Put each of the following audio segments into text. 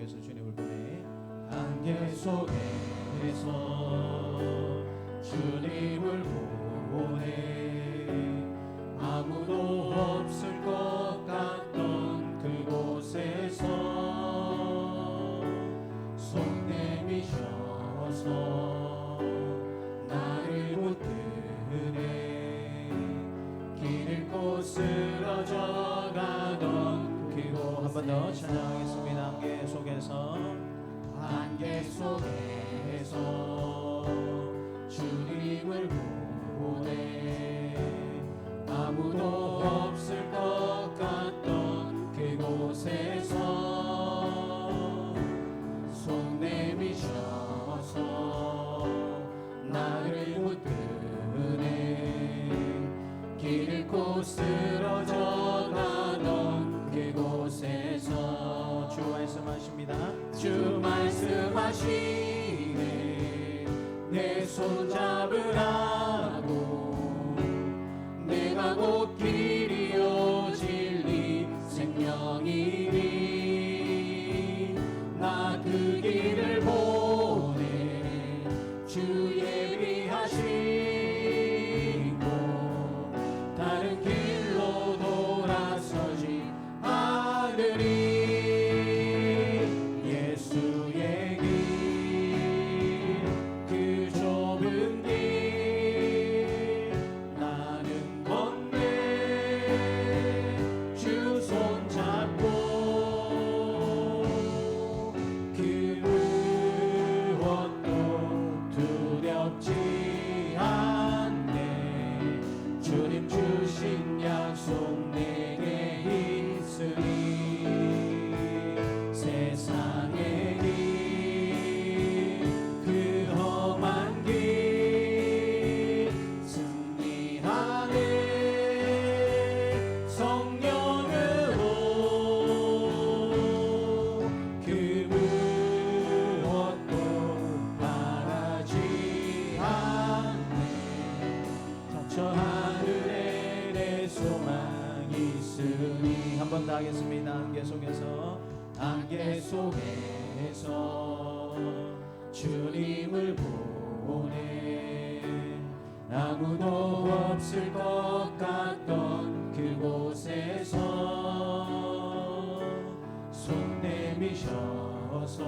속에서 주님을 보내. 안개 속에서 주님을 보내 아무도 없을 것 같던 그곳에서 손 내미셔서 나를 붙드네 길 잃고 쓰러져 가던 그곳에서 한 번 더 찬양하겠습니다. 안개 속에서 안개 속에서 주님을 보내 아무도 없을 것 같던 그곳에서 손 내미셔서 나를 붙드네 길 잃고 쓰러져 가던 그곳에서 주 말씀하십니다. 주 말씀하시네 내 손 잡으라고 내가 곧 길이요 진리 생명이니 나 그 길을 보내 주 예비하시고 다른 길로 돌아서지 않으리 예수의 길 그 좁은 길 나는 걷네 주 손 잡고 그 무엇도 두렵지 않네 주님 주신 약속 내게 있으니 세상의 길 그 험한 길 승리하네 성령으로 그 무엇도 바라지 않네 저 하늘에 내 소망이 있으니 한 번 더 하겠습니다. 안개 속에서 안개 속에서 주님을 보내 아무도 없을 것 같던 그곳에서 손 내미셔서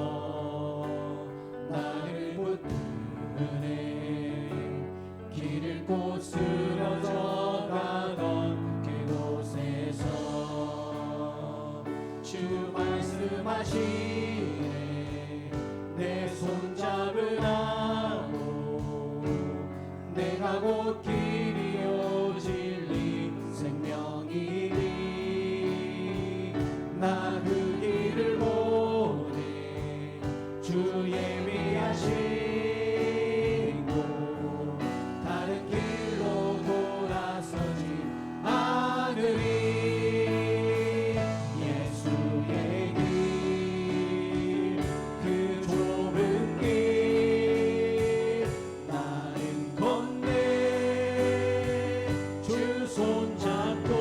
나를 붙드네 길 잃고 쓰러져 가던 그곳에서 주 말씀하시네 내 손 잡으라고 내가 곧 길이요 진리 생명이니 나 그 길을 보내 주 예비하시고 다른 길로 돌아서지 않으리 예수의 길 그 좁은 길 나는 걷네 주 손 잡고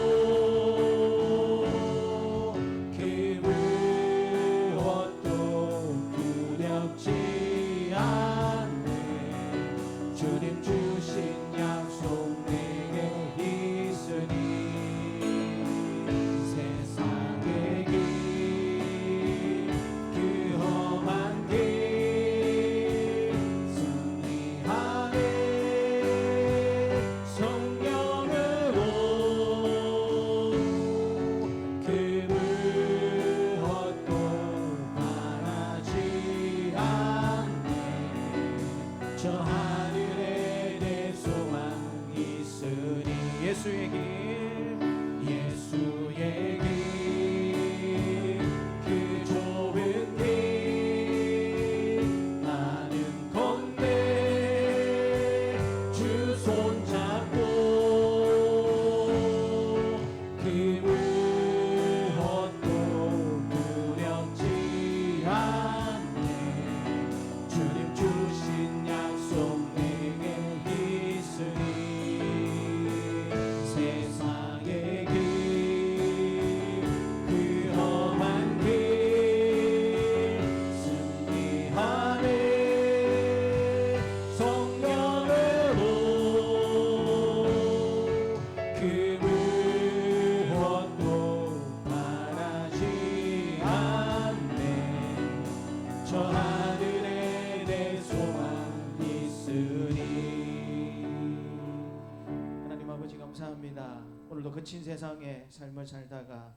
그 무엇도 두렵지 않네 주님 주신 약속 내게 있으니 세상의 길 그 험한 길 승리하네 성령으로 그 무엇도 바라지 않네 저 하늘에 내 소망 있으니 예수의 길 예수의 길 그 좁은 길 나는 걷네 주 손 잡고 그 무엇도 두렵지 않네 주님 주신 약속 내게 있으니 오늘도 거친 세상의 삶을 살다가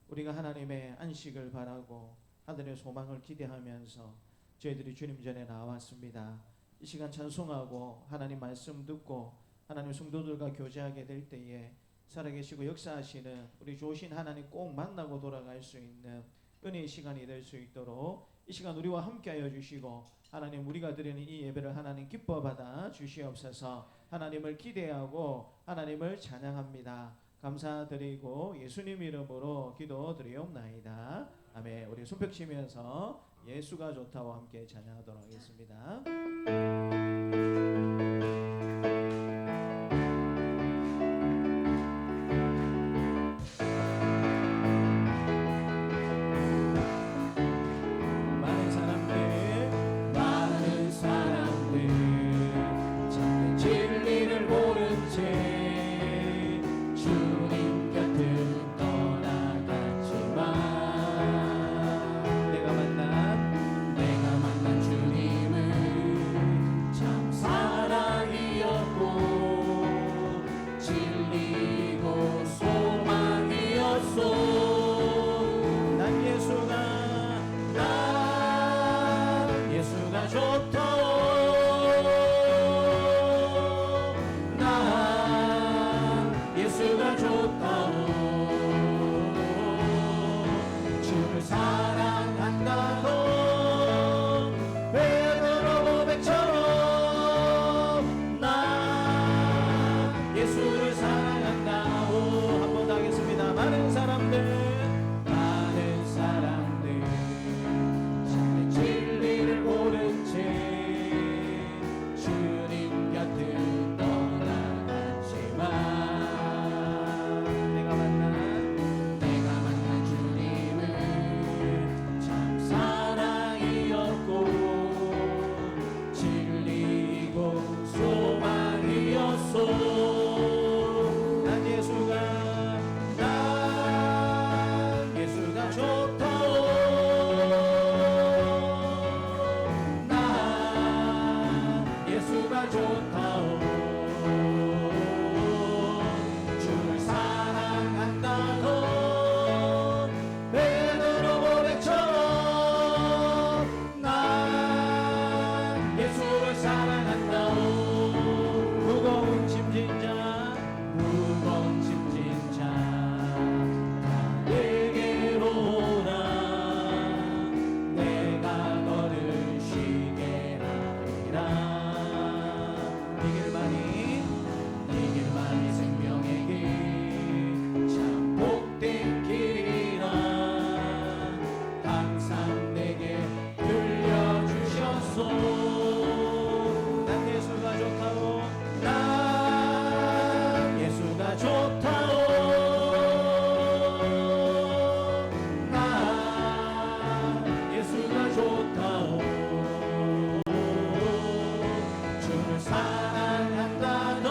우리가 하나님의 안식을 바라고 하늘의 소망을 기대하면서 저희들이 주님 전에 나왔습니다. 이 시간 찬송하고 하나님 말씀 듣고 하나님 성도들과 교제하게 될 때에 살아계시고 역사하시는 우리 좋으신 하나님 꼭 만나고 돌아갈 수 있는 은혜의 시간이 될 수 있도록 이 시간 우리와 함께하여 주시고 하나님 우리가 드리는 이 예배를 하나님 기뻐 받아 주시옵소서. 하나님을 기대하고 하나님을 찬양합니다. 감사드리고 예수님 이름으로 기도드리옵나이다. 아멘. 우리 손뼉 치면서 예수가 좋다와 함께 찬양하도록 하겠습니다. 많은 사람들 참된 진리를 모른 채 주님 곁을 떠나갔지만 내가 만난 주님은 참 사랑이었고 진리고 소망이었소. 예수가 좋다오. 난 예수가 좋다오. 주를 사랑한다고 베드로 고백처럼 난 예수를 사랑한다오. 한 번 더 하겠습니다. 많은 사람들 진리를 모른 채 주님 곁을 떠나갔지만 내가 만난 주님은 참 사랑이었고 진리고 소망이었소. 난 예수가 좋다오. 예수가 좋다오. 주를 사랑한다고 베드로 고백처럼 난 예수를 사랑한다오. 무거운 짐진 자 다 내게로 오라. 내가 너를 쉬게 하리라. 네 길만이 생명의 길 참 복된 길이라. 항상 내게 들려주셨소. 난 예수가 좋다오. 난 예수가 좋다오. 난 예수가 좋다오. 주를 사랑한다고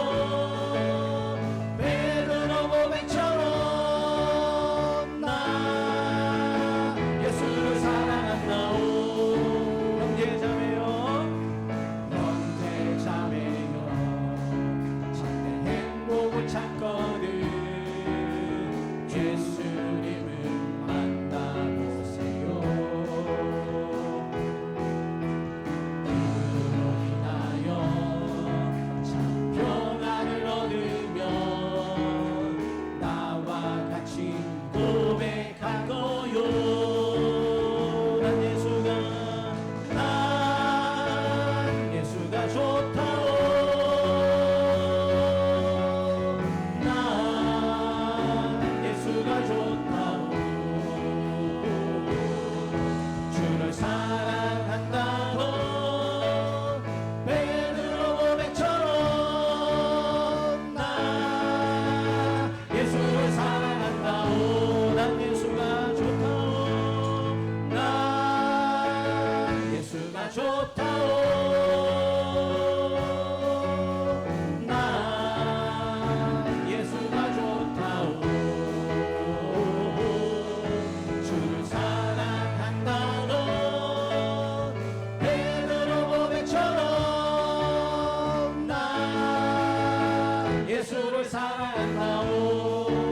베드로 고백처럼 나 예수를 사랑한다오. 형제 자매여 참된 행복을 찾거든 예수님을 만나보세요. 그로 인하여 참 평안을 얻으며 나와 같이 고백할 거요. 난 예수가 좋다오. 난 예수가 좋다오. 주를 사랑한다고 베드로 고백처럼 난 예수를 사랑한다오. 난 예수가 좋다오. 난 예수가 좋다오. 난 예수가 좋다오. 주를 사랑한다고 베드로 고백처럼 난 예수를 사랑한다오.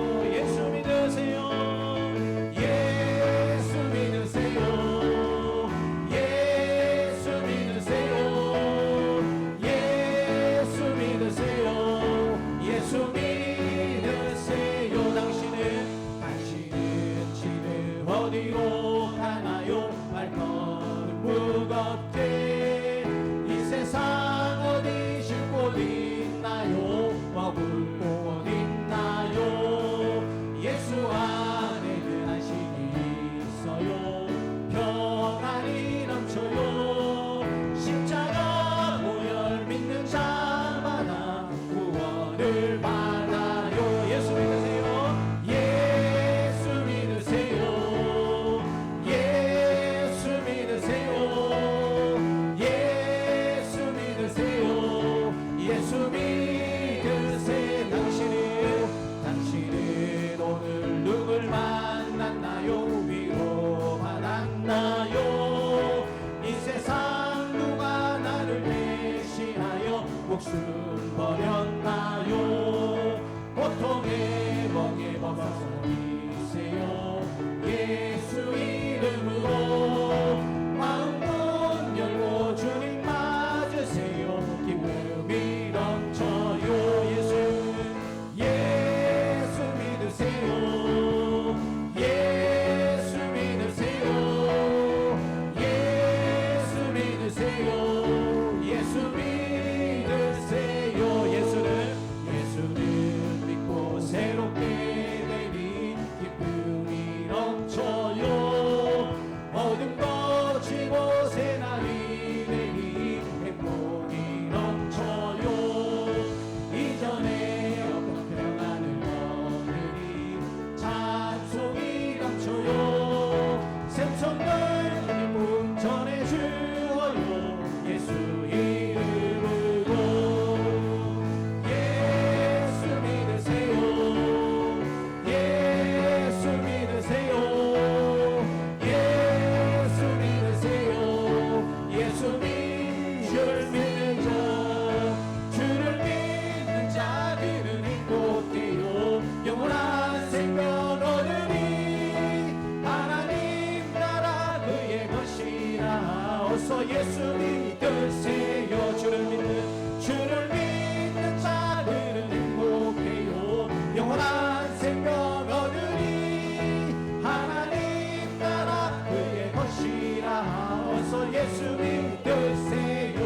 어서 예수 믿으세요. 주를 믿는 자들은 행복해요. 영원한 생명 얻으리. 하나님 나라 그의 것이라. 어서 예수 믿으세요.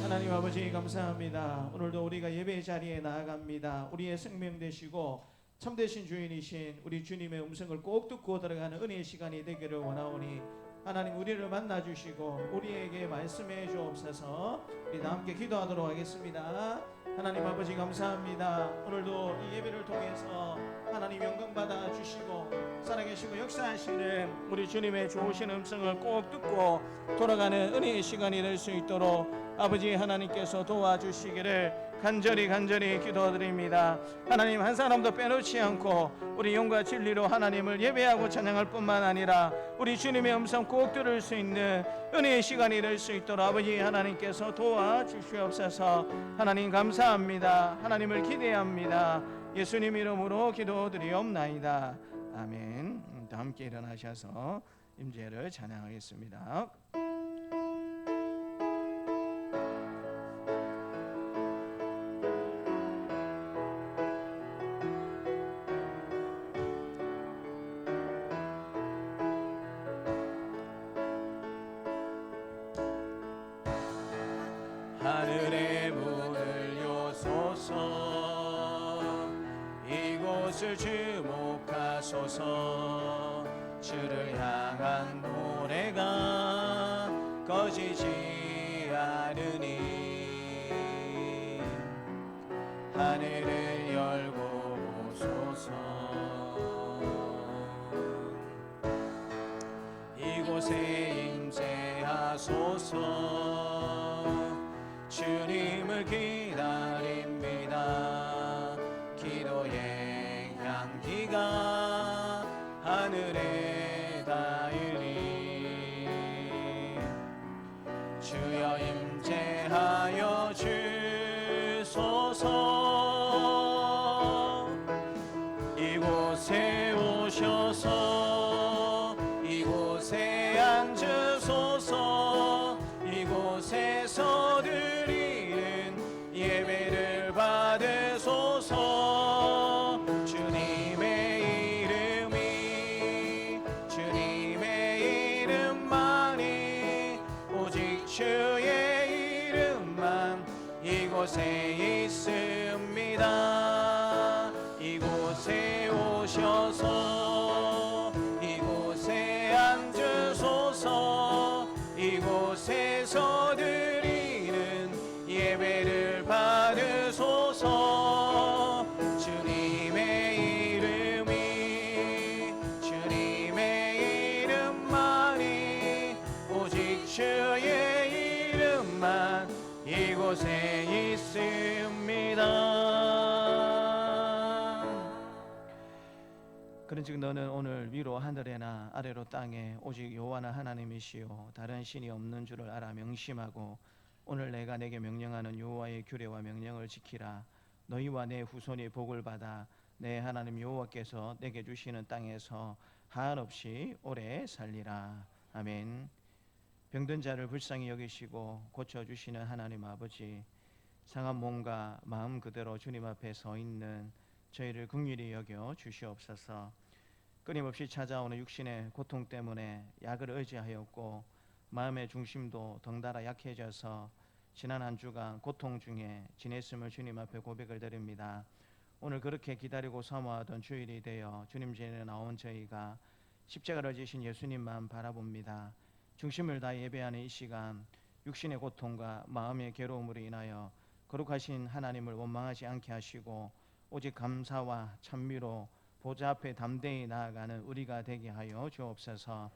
하나님 아버지 감사합니다. 오늘도 우리가 예배 자리에 나아갑니다. 우리의 생명 되시고 참되신 주인이신 우리 주님의 음성을 꼭 듣고 들어가는 은혜의 시간이 되기를 원하오니 하나님 우리를 만나주시고 우리에게 말씀해 주옵소서. 우리 다 함께 기도하도록 하겠습니다. 하나님 아버지 감사합니다. 오늘도 이 예배를 통해서 하나님 영광 받아 주시고 살아계시고 역사하시는 우리 주님의 좋으신 음성을 꼭 듣고 돌아가는 은혜의 시간이 될 수 있도록 아버지 하나님께서 도와주시기를 간절히 기도드립니다. 하나님 한 사람도 빼놓지 않고 우리 영과 진리로 하나님을 예배하고 찬양할 뿐만 아니라 우리 주님의 음성 꼭 들을 수 있는 은혜의 시간이 될 수 있도록 아버지 하나님께서 도와주시옵소서. 하나님 감사합니다. 하나님을 기대합니다. 예수님 이름으로 기도드리옵나이다. 아멘. 다 함께 일어나셔서 임재를 찬양하겠습니다. 하늘의 문을 여소서. 이곳을 주목하소서. 주를 향한 노래가 꺼지지 않으니 하늘을 열고 보소서. 이곳에 임재하소서. 주님을 기다립니다. 기도의 향기가 하늘에 닿으리. 주여 임재하여 주소서. 이곳에 오셔서 이곳에 앉으소서. 이곳에서 드리는 예배를 받으소서. 주님의 이름만이 오직 주의 이름만 이곳에 있습니다. 이곳에 오셔서 이곳에 앉으소서. 이곳에서 드리는 예배를 받으소서. 주님의 이름만이 오직 주의 이름만 이곳에 있습니다. 그런즉 너는 오늘 위로 하늘에나 아래로 땅에 오직 여호와나 하나님이시요 다른 신이 없는 줄을 알아 명심하고 오늘 내가 내게 명령하는 여호와의 규례와 명령을 지키라. 너희와 내 후손이 복을 받아 내 하나님 여호와께서 내게 주시는 땅에서 한없이 오래 살리라. 아멘. 병든 자를 불쌍히 여기시고 고쳐주시는 하나님 아버지, 상한 몸과 마음 그대로 주님 앞에 서 있는 저희를 긍휼히 여겨 주시옵소서. 끊임없이 찾아오는 육신의 고통 때문에 약을 의지하였고 마음의 중심도 덩달아 약해져서 지난 한 주간 고통 중에 지냈음을 주님 앞에 고백을 드립니다. 오늘 그렇게 기다리고 사모하던 주일이 되어 주님 전에 나온 저희가 십자가를 지신 예수님만 바라봅니다. 중심을 다 예배하는 이 시간, 육신의 고통과 마음의 괴로움으로 인하여 거룩하신 하나님을 원망하지 않게 하시고 오직 감사와 찬미로 보좌 앞에 담대히 나아가는 우리가 되게 하여 주옵소서.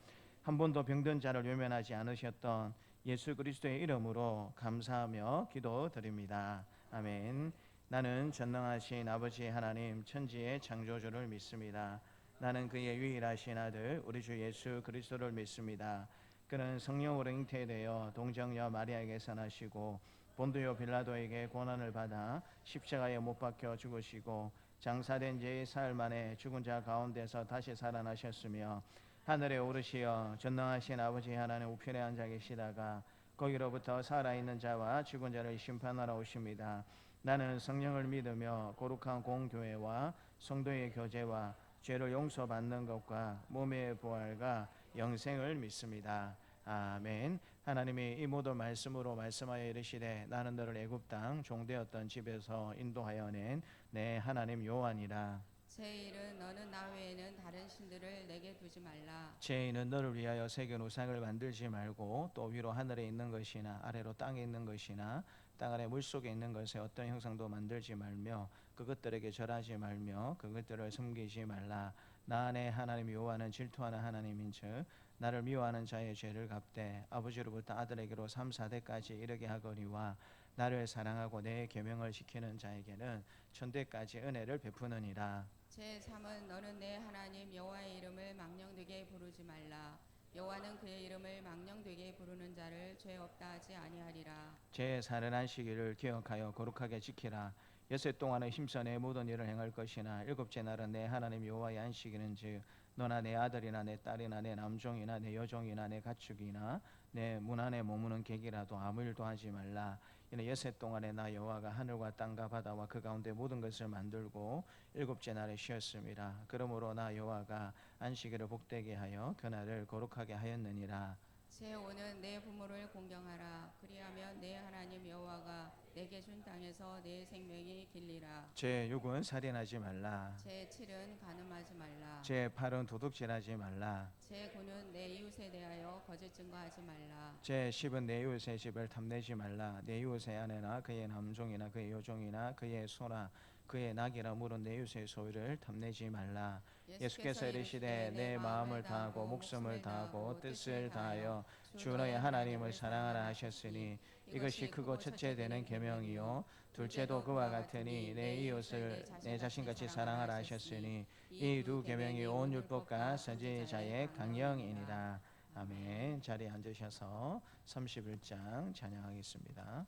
한 번도 병든 자를 외면하지 않으셨던 예수 그리스도의 이름으로 감사하며 기도드립니다. 아멘. 나는 전능하신 아버지 하나님 천지의 창조주를 믿습니다. 나는 그의 유일하신 아들 우리 주 예수 그리스도를 믿습니다. 그는 성령으로 잉태되어 동정녀 마리아에게서 나시고 본디오 빌라도에게 고난을 받아 십자가에 못 박혀 죽으시고 장사된 지 사흘 만에 죽은 자 가운데서 다시 살아나셨으며 하늘에 오르시어 전능하신 아버지 하나님 우편에 앉아 계시다가 거기로부터 살아있는 자와 죽은 자를 심판하러 오십니다. 나는 성령을 믿으며 거룩한 공교회와 성도의 교제와 죄를 용서받는 것과 몸의 부활과 영생을 믿습니다. 아멘. 하나님이 이 모든 말씀으로 말씀하여 이르시되 나는 너를 애굽 땅 종되었던 집에서 인도하여 낸 내 하나님 여호와니라. 제1은 너는 나 외에는 다른 신들을 내게 두지 말라. 죄인은 너를 위하여 새긴 우상을 만들지 말고 또 위로 하늘에 있는 것이나 아래로 땅에 있는 것이나 땅 아래 물속에 있는 것에 어떤 형상도 만들지 말며 그것들에게 절하지 말며 그것들을 섬기지 말라. 나 내 하나님 여호와는 질투하는 하나님인즉 나를 미워하는 자의 죄를 갚되 아버지로부터 아들에게로 3, 4대까지 이르게 하거니와 나를 사랑하고 내 계명을 지키는 자에게는 천대까지 은혜를 베푸느니라. 제3은 너는 내 하나님 여호와의 이름을 망령되게 부르지 말라. 여호와는 그의 이름을 망령되게 부르는 자를 죄 없다 하지 아니하리라. 제 사는 안식일을 기억하여 거룩하게 지키라. 여섯 동안은 힘써 내 모든 일을 행할 것이나 일곱째 날은 내 하나님 여호와의 안식일은즉 너나 내 아들이나 내 딸이나 내 남종이나 내 여종이나 내 가축이나 내 문 안에 머무는 객이라도 아무 일도 하지 말라. 이는 여섯 동안에 나 여호와가 하늘과 땅과 바다와 그 가운데 모든 것을 만들고 일곱째 날에 쉬었습니다. 그러므로 나 여호와가 안식일을 복되게 하여 그날을 거룩하게 하였느니라. 제5는 내 부모를 공경하라. 그리하면 내 하나님 여호와가 내게 준 땅에서 내 생명이 길리라. 제6은 살인하지 말라. 제7은 간음하지 말라. 제8은 도둑질하지 말라. 제9는 내 이웃에 대하여 거짓 증거하지 말라. 제10은 내 이웃의 집을 탐내지 말라. 내 이웃의 아내나 그의 남종이나 그의 여종이나 그의 소나 그의 낙이라 물은 내 이웃의 소유를 탐내지 말라. 예수께서 이르시되 내 마음을 다하고 목숨을 다하고 뜻을 다하여 주 너의 하나님을 사랑하라 하셨으니 이것이 크고 첫째 되는 계명이요 둘째도 그와 같으니 내 이웃을 내 자신같이 사랑하라 하셨으니 이 두 계명이 온 율법과 선지자의 강령이니라. 아멘. 자리에 앉으셔서 31장 찬양하겠습니다.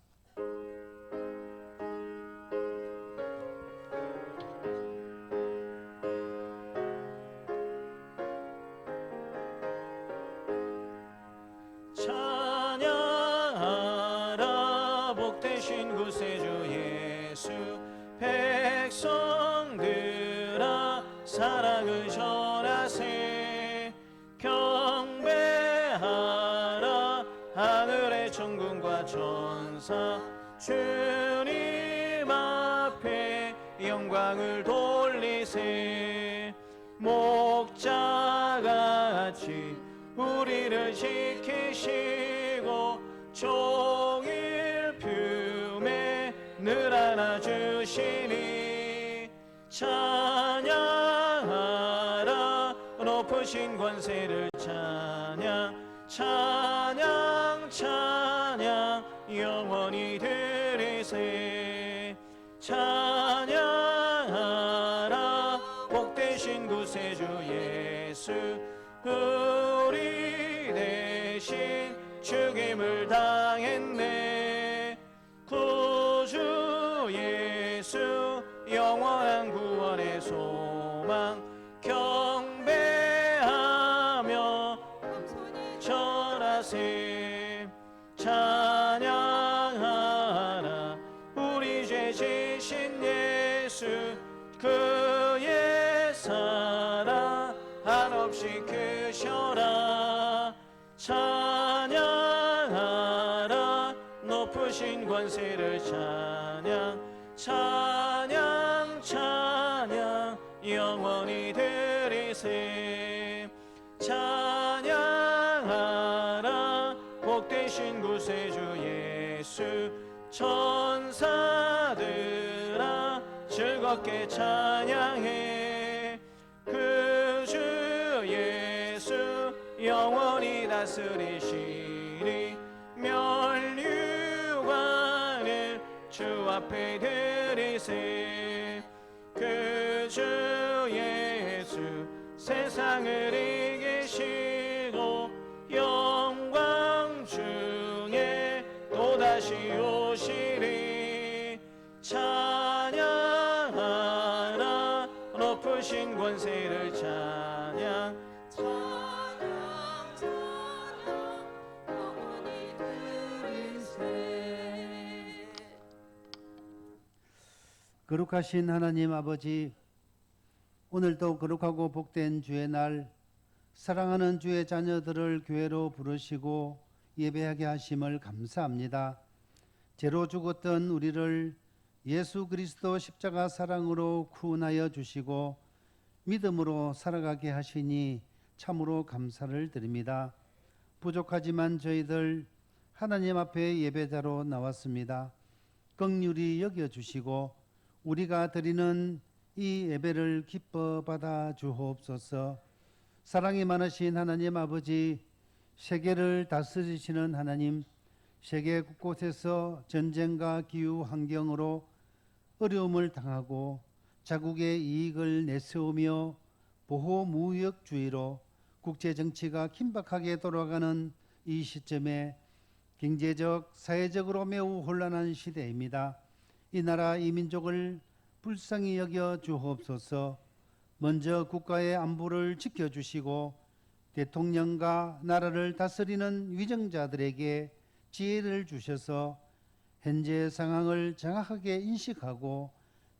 찬양하라 복되신 구세주 예수 백성들아 사랑을 전하세 경배하라 하늘의 천군과 천사 주님 앞에 영광을 돌리세 목자같이 우리를 지키시고 종일 품에 늘 안아주시니 찬양하라 높으신 권세를 찬양 찬양 찬양 영원히 드리세 찬양하라 복되신 구세주 예수 우리 대신 죽임을 당했네 구주 예수 영원한 구원의 소망 경배하며 전하세 찬양하라 우리 죄 지신 예수 그의 사랑 한없이 크셔라 찬양하라 높으신 권세를 찬양 찬양 찬양 영원히 드리세 찬양하라 복되신 구세주 예수 천사들아 즐겁게 찬양해 그 주 예수 영원히 다스리시니 멸류관을 주 앞에 드리세 그 주 예수 세상을 이기시고 영광 중에 또다시 오시리 찬양하라 높으신 권세를 찬양 찬양 거룩하신 하나님 아버지, 오늘도 거룩하고 복된 주의 날, 사랑하는 주의 자녀들을 교회로 부르시고 예배하게 하심을 감사합니다. 죄로 죽었던 우리를 예수 그리스도 십자가 사랑으로 구원하여 주시고 믿음으로 살아가게 하시니 참으로 감사를 드립니다. 부족하지만 저희들 하나님 앞에 예배자로 나왔습니다. 긍휼히 여겨주시고 우리가 드리는 이 예배를 기뻐 받아 주옵소서. 사랑이 많으신 하나님 아버지, 세계를 다스리시는 하나님, 세계 곳곳에서 전쟁과 기후 환경으로 어려움을 당하고 자국의 이익을 내세우며 보호무역주의로 국제 정치가 긴박하게 돌아가는 이 시점에 경제적, 사회적으로 매우 혼란한 시대입니다. 이 나라 이 민족을 불쌍히 여겨 주옵소서. 먼저 국가의 안보를 지켜주시고 대통령과 나라를 다스리는 위정자들에게 지혜를 주셔서 현재 상황을 정확하게 인식하고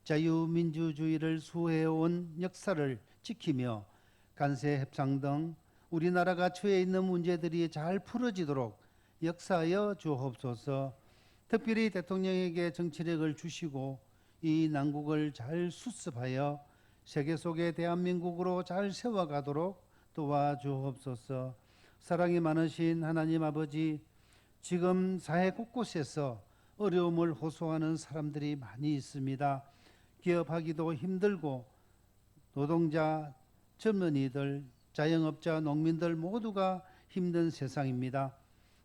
자유민주주의를 수호해온 역사를 지키며 간세 협상 등 우리나라가 처해 있는 문제들이 잘 풀어지도록 역사하여 주옵소서. 특별히 대통령에게 정치력을 주시고 이 난국을 잘 수습하여 세계 속의 대한민국으로 잘 세워가도록 도와주옵소서. 사랑이 많으신 하나님 아버지, 지금 사회 곳곳에서 어려움을 호소하는 사람들이 많이 있습니다. 기업하기도 힘들고 노동자, 젊은이들, 자영업자, 농민들 모두가 힘든 세상입니다.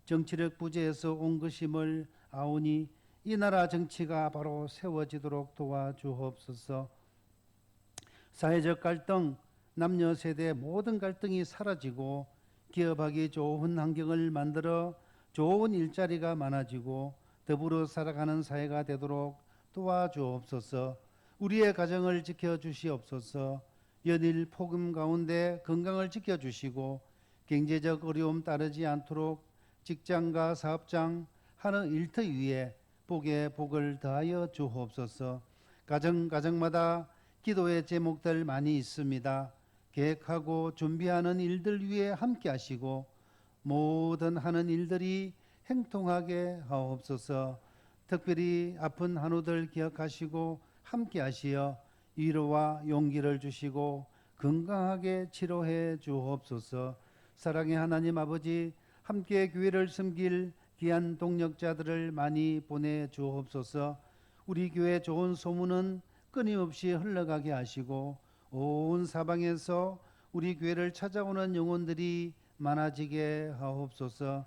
정치력 부재에서 온 것임을 아오니 이 나라 정치가 바로 세워지도록 도와주옵소서. 사회적 갈등, 남녀 세대 모든 갈등이 사라지고 기업하기 좋은 환경을 만들어 좋은 일자리가 많아지고 더불어 살아가는 사회가 되도록 도와주옵소서. 우리의 가정을 지켜주시옵소서. 연일 폭음 가운데 건강을 지켜주시고 경제적 어려움 따르지 않도록 직장과 사업장 하는 일터 위에 복에 복을 더하여 주옵소서. 가정마다 기도의 제목들 많이 있습니다. 계획하고 준비하는 일들 위에 함께 하시고 모든 하는 일들이 행통하게 하옵소서. 특별히 아픈 한우들 기억하시고 함께 하시어 위로와 용기를 주시고 건강하게 치료해 주옵소서. 사랑의 하나님 아버지, 함께 교회를 섬길 귀한 동력자들을 많이 보내 주옵소서. 우리 교회 좋은 소문은 끊임없이 흘러가게 하시고 온 사방에서 우리 교회를 찾아오는 영혼들이 많아지게 하옵소서.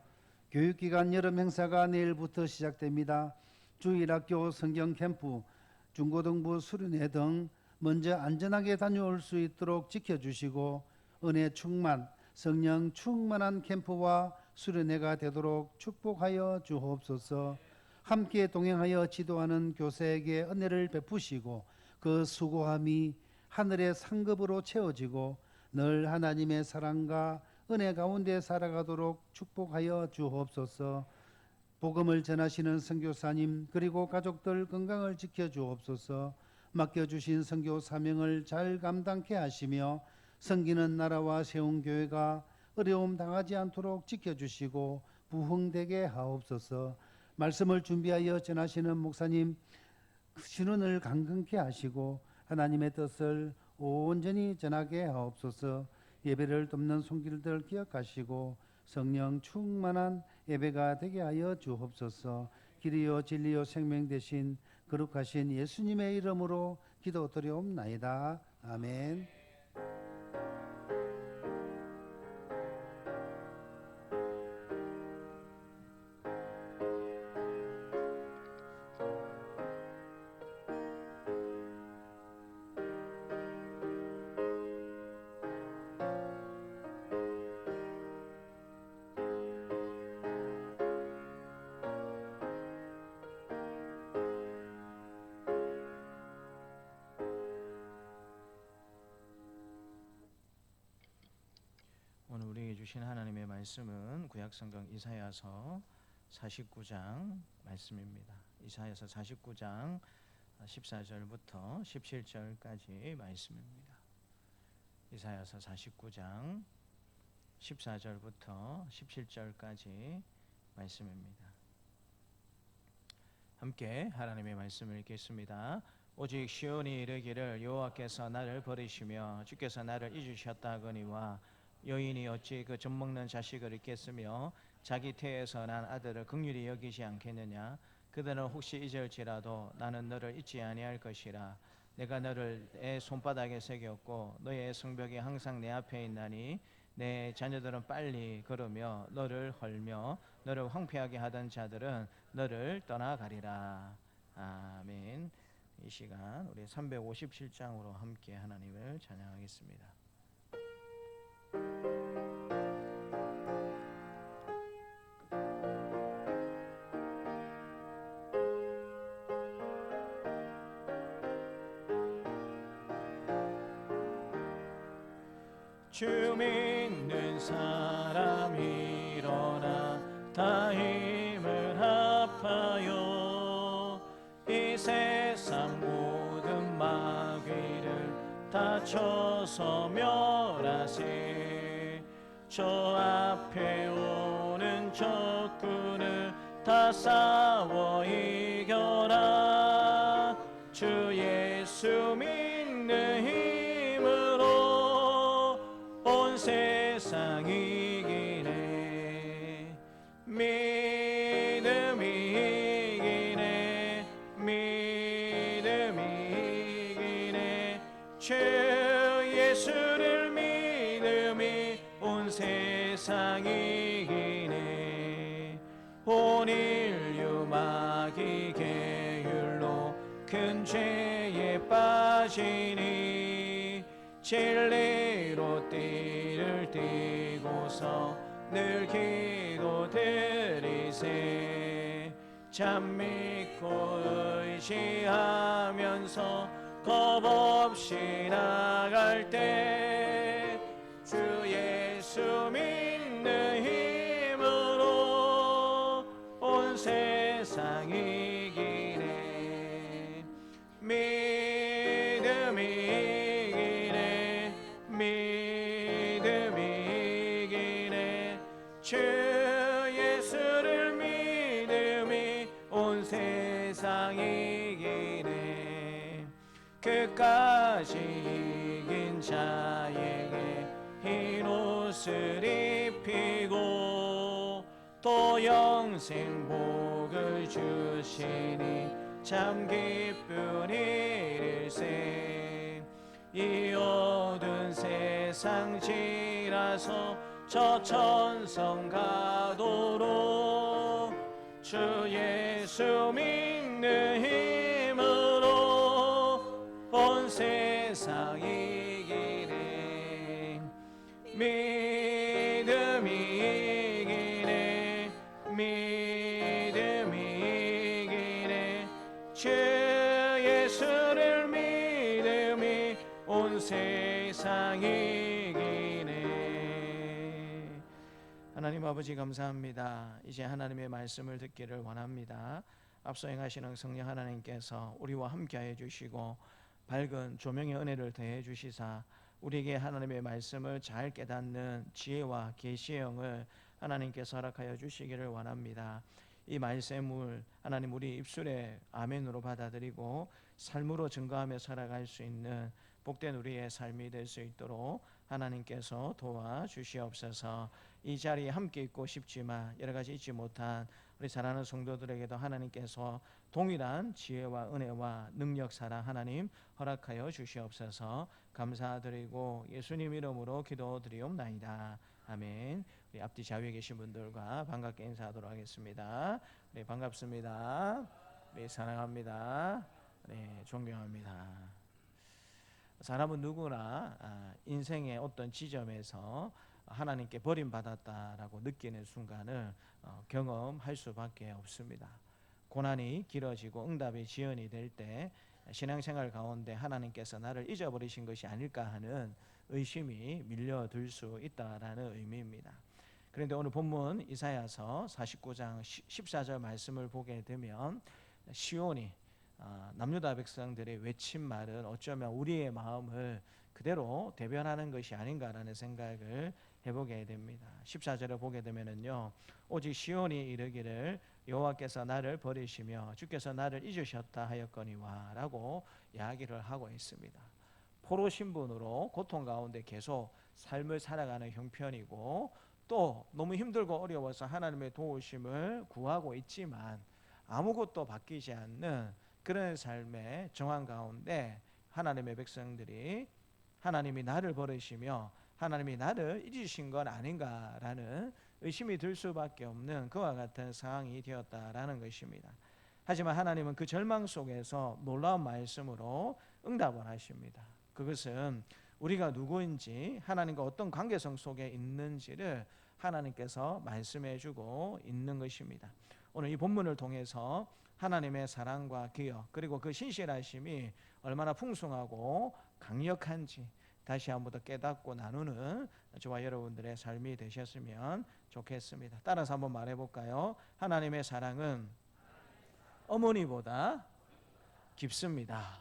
교육기간 여름 행사가 내일부터 시작됩니다. 주일학교 성경 캠프, 중고등부 수련회 등 먼저 안전하게 다녀올 수 있도록 지켜주시고 은혜 충만, 성령 충만한 캠프와 수련회가 되도록 축복하여 주옵소서. 함께 동행하여 지도하는 교사에게 은혜를 베푸시고 그 수고함이 하늘의 상급으로 채워지고 늘 하나님의 사랑과 은혜 가운데 살아가도록 축복하여 주옵소서. 복음을 전하시는 선교사님 그리고 가족들 건강을 지켜 주옵소서. 맡겨주신 선교 사명을 잘 감당케 하시며 섬기는 나라와 세운 교회가 어려움 당하지 않도록 지켜주시고 부흥되게 하옵소서. 말씀을 준비하여 전하시는 목사님 신원을 강건케 하시고 하나님의 뜻을 온전히 전하게 하옵소서. 예배를 돕는 손길들 기억하시고 성령 충만한 예배가 되게 하여 주옵소서. 길이요 진리요 생명 되신 거룩하신 예수님의 이름으로 기도드리옵나이다. 아멘. 오늘 우리에게 주신 하나님의 말씀은 구약성경 이사야서 49장 말씀입니다. 이사야서 49장 14절부터 17절까지 말씀입니다. 이사야서 49장 14절부터 17절까지 말씀입니다. 함께 하나님의 말씀을 읽겠습니다. 오직 시온이 이르기를 여호와께서 나를 버리시며 주께서 나를 잊으셨다 하거니와 여인이 어찌 그 젖먹는 자식을 잊겠으며 자기 태에서 난 아들을 긍휼히 여기지 않겠느냐. 그들은 혹시 잊을지라도 나는 너를 잊지 아니할 것이라. 내가 너를 내 손바닥에 새겼고 너의 성벽이 항상 내 앞에 있나니 내 자녀들은 빨리 걸으며 너를 헐며 너를 황폐하게 하던 자들은 너를 떠나가리라. 아멘. 이 시간 우리 357장으로 함께 하나님을 찬양하겠습니다. 주 믿는 사람 일어나 다 힘을 합하여 이 세상 모든 마귀를 다 쳐서 멸하세. 저 앞에 오는 적군을 다 싸워 이겨라. 주 예수 믿는 힘으로 온 세상 이기네. 믿음이 이기네. 믿음이 이기네. 주 예수를 믿음이 온 세상 이기네. 온 인류 마귀 계율로 큰 죄에 빠지니 진리로 띠를 띠고서 늘 기도드리세. 참 믿고 의지하면서 겁없이 나갈 때 주 예수 믿는 힘으로 온 세상 이기네. 믿음이 이기네. 믿음이 이기네. 주 예수를 믿음이 온 세상 이기네. 끝까지 이긴 자에게 흰 옷을 입히고 또 영생 복을 주시니 참 기쁜 일일세. 이 어두운 세상 지나서 저 천성 가도록 주 예수 믿는 힘으로 온 세상 이기네. 믿음이 이기네. 믿음이 이기네. 주 예수를 믿음이 온 세상 이기네. 하나님 아버지 감사합니다. 이제 하나님의 말씀을 듣기를 원합니다. 앞서 행하시는 성령 하나님께서 우리와 함께하여 주시고 밝은 조명의 은혜를 더해 주시사 우리에게 하나님의 말씀을 잘 깨닫는 지혜와 계시의 영을 하나님께서 허락하여 주시기를 원합니다. 이 말씀을 하나님 우리 입술에 아멘으로 받아들이고 삶으로 증거하며 살아갈 수 있는 복된 우리의 삶이 될 수 있도록 하나님께서 도와주시옵소서. 이 자리에 함께 있고 싶지만 여러 가지 있지 못한 우리 사랑하는 성도들에게도 하나님께서 동일한 지혜와 은혜와 능력 사랑 하나님 허락하여 주시옵소서. 감사드리고 예수님 이름으로 기도드리옵나이다. 아멘. 우리 앞뒤 좌우에 계신 분들과 반갑게 인사하도록 하겠습니다. 네, 반갑습니다. 네, 사랑합니다. 네, 존경합니다. 사람은 누구나 인생의 어떤 지점에서 하나님께 버림받았다라고 느끼는 순간을 경험할 수밖에 없습니다. 고난이 길어지고 응답이 지연이 될 때 신앙생활 가운데 하나님께서 나를 잊어버리신 것이 아닐까 하는 의심이 밀려들 수 있다라는 의미입니다. 그런데 오늘 본문 이사야서 49장 14절 말씀을 보게 되면 시온이 남유다 백성들이 외친 말은 어쩌면 우리의 마음을 그대로 대변하는 것이 아닌가라는 생각을 해보게 됩니다. 14절을 보게 되면은요, 오직 시온이 이르기를 여호와께서 나를 버리시며 주께서 나를 잊으셨다 하였거니와라고 이야기를 하고 있습니다. 포로 신분으로 고통 가운데 계속 삶을 살아가는 형편이고, 또 너무 힘들고 어려워서 하나님의 도우심을 구하고 있지만 아무것도 바뀌지 않는 그런 삶의 정황 가운데 하나님의 백성들이 하나님이 나를 버리시며 하나님이 나를 잊으신 건 아닌가라는 의심이 들 수밖에 없는 그와 같은 상황이 되었다라는 것입니다. 하지만 하나님은 그 절망 속에서 놀라운 말씀으로 응답을 하십니다. 그것은 우리가 누구인지, 하나님과 어떤 관계성 속에 있는지를 하나님께서 말씀해 주고 있는 것입니다. 오늘 이 본문을 통해서 하나님의 사랑과 기억, 그리고 그 신실하심이 얼마나 풍성하고 강력한지 다시 한 번 더 깨닫고 나누는 저와 여러분들의 삶이 되셨으면 좋겠습니다. 따라서 한번 말해볼까요? 하나님의 사랑은 어머니보다 깊습니다.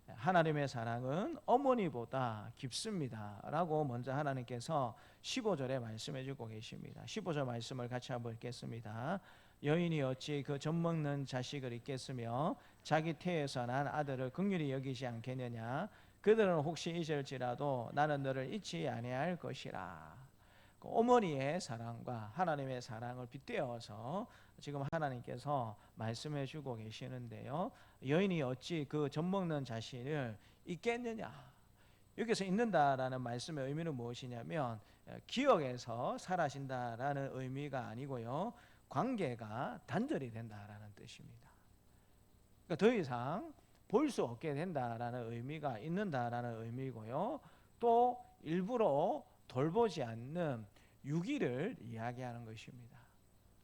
하나님의 사랑은 어머니보다 깊습니다 라고 먼저 하나님께서 15절에 말씀해 주고 계십니다. 15절 말씀을 같이 한번 읽겠습니다. 여인이 어찌 그 젖먹는 자식을 잊겠으며 자기 태에서 난 아들을 긍휼히 여기지 않겠느냐. 그들은 혹시 잊을지라도 나는 너를 잊지 아니할 것이라. 그 어머니의 사랑과 하나님의 사랑을 빗대어서 지금 하나님께서 말씀해 주고 계시는데요. 여인이 어찌 그 젖먹는 자식을 잊겠느냐. 여기서 잊는다라는 말씀의 의미는 무엇이냐면 기억에서 사라진다라는 의미가 아니고요, 관계가 단절이 된다라는 뜻입니다. 그러니까 더 이상 볼 수 없게 된다라는 의미가 있는다라는 의미고요, 또 일부러 돌보지 않는 유기를 이야기하는 것입니다.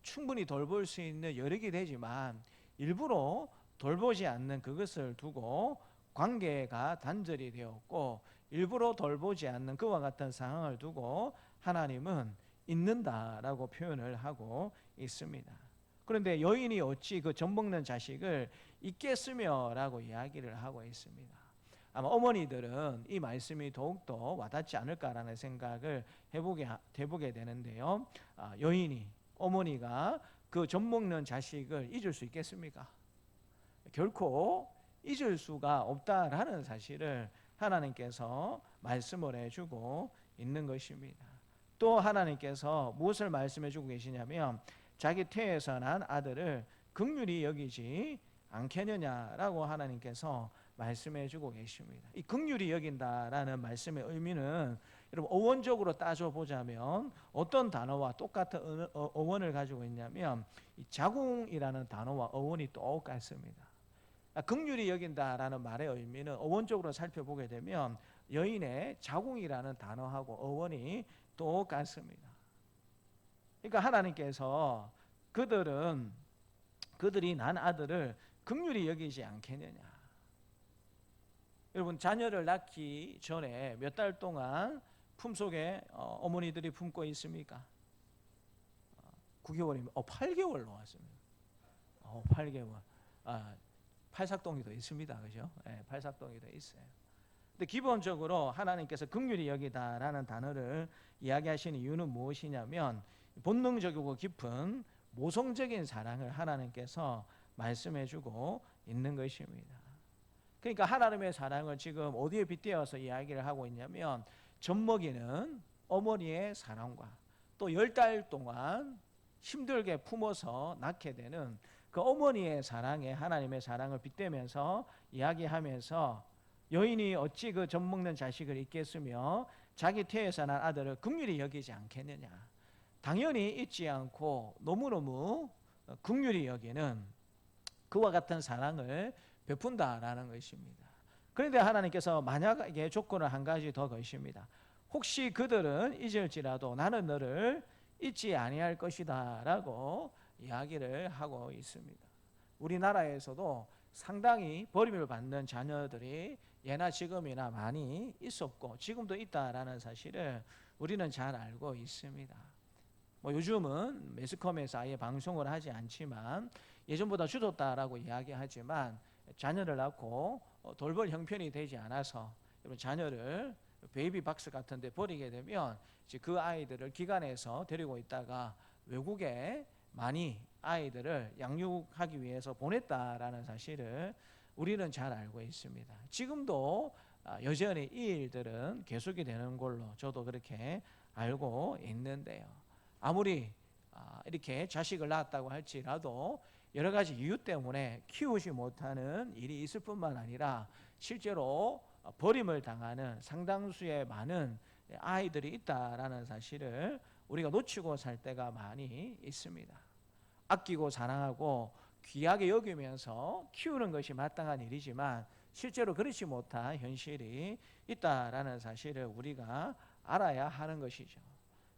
충분히 돌볼 수 있는 여력이 되지만 일부러 돌보지 않는 그것을 두고 관계가 단절이 되었고, 일부러 돌보지 않는 그와 같은 상황을 두고 하나님은 잊는다라고 표현을 하고 있습니다. 그런데 여인이 어찌 그 젖먹는 자식을 잊겠으며 라고 이야기를 하고 있습니다. 아마 어머니들은 이 말씀이 더욱더 와닿지 않을까라는 생각을 해보게 되는데요. 여인이, 어머니가 그 젖먹는 자식을 잊을 수 있겠습니까? 결코 잊을 수가 없다라는 사실을 하나님께서 말씀을 해주고 있는 것입니다. 또 하나님께서 무엇을 말씀해 주고 계시냐면 자기 태에서 난 아들을 긍휼히 여기지 않겠느냐라고 하나님께서 말씀해 주고 계십니다. 이 긍휼히 여긴다라는 말씀의 의미는 여러분 어원적으로 따져보자면 어떤 단어와 똑같은 어원을 가지고 있냐면 이 자궁이라는 단어와 어원이 똑같습니다. 긍휼히 여긴다라는 말의 의미는 어원적으로 살펴보게 되면 여인의 자궁이라는 단어하고 어원이 똑같습니다. 그러니까 하나님께서 그들이 난 아들을 긍휼히 여기지 않겠느냐. 여러분 자녀를 낳기 전에 몇 달 동안 품속에 어머니들이 품고 있습니까? 9개월이면 8개월 놓았습니다. 8개월. 팔삭동이도 있습니다. 그죠? 네, 팔삭동이도 있어요. 근데 기본적으로 하나님께서 긍휼히 여기다라는 단어를 이야기하시는 이유는 무엇이냐면 본능적이고 깊은 모성적인 사랑을 하나님께서 말씀해주고 있는 것입니다. 그러니까 하나님의 사랑을 지금 어디에 빗대어서 이야기를 하고 있냐면 젖먹이는 어머니의 사랑과 또 10달 동안 힘들게 품어서 낳게 되는 그 어머니의 사랑에 하나님의 사랑을 빗대면서 이야기하면서 여인이 어찌 그 젖먹는 자식을 잊겠으며 자기 태에서 난 아들을 긍휼히 여기지 않겠느냐. 당연히 잊지 않고 너무너무 긍휼히 여기는 그와 같은 사랑을 베푼다라는 것입니다. 그런데 하나님께서 만약에 조건을 한 가지 더 거십니다. 혹시 그들은 잊을지라도 나는 너를 잊지 아니할 것이다 라고 이야기를 하고 있습니다. 우리나라에서도 상당히 버림을 받는 자녀들이 예나 지금이나 많이 있었고 지금도 있다라는 사실을 우리는 잘 알고 있습니다. 요즘은 매스컴에서 아예 방송을 하지 않지만 예전보다 줄었다라고 이야기하지만 자녀를 낳고 돌볼 형편이 되지 않아서 여러분 자녀를 베이비 박스 같은 데 버리게 되면 이제 그 아이들을 기관에서 데리고 있다가 외국에 많이 아이들을 양육하기 위해서 보냈다라는 사실을 우리는 잘 알고 있습니다. 지금도 여전히 이 일들은 계속이 되는 걸로 저도 그렇게 알고 있는데요. 아무리 이렇게 자식을 낳았다고 할지라도 여러 가지 이유 때문에 키우지 못하는 일이 있을 뿐만 아니라 실제로 버림을 당하는 상당수의 많은 아이들이 있다라는 사실을 우리가 놓치고 살 때가 많이 있습니다. 아끼고 사랑하고 귀하게 여기면서 키우는 것이 마땅한 일이지만 실제로 그렇지 못한 현실이 있다라는 사실을 우리가 알아야 하는 것이죠.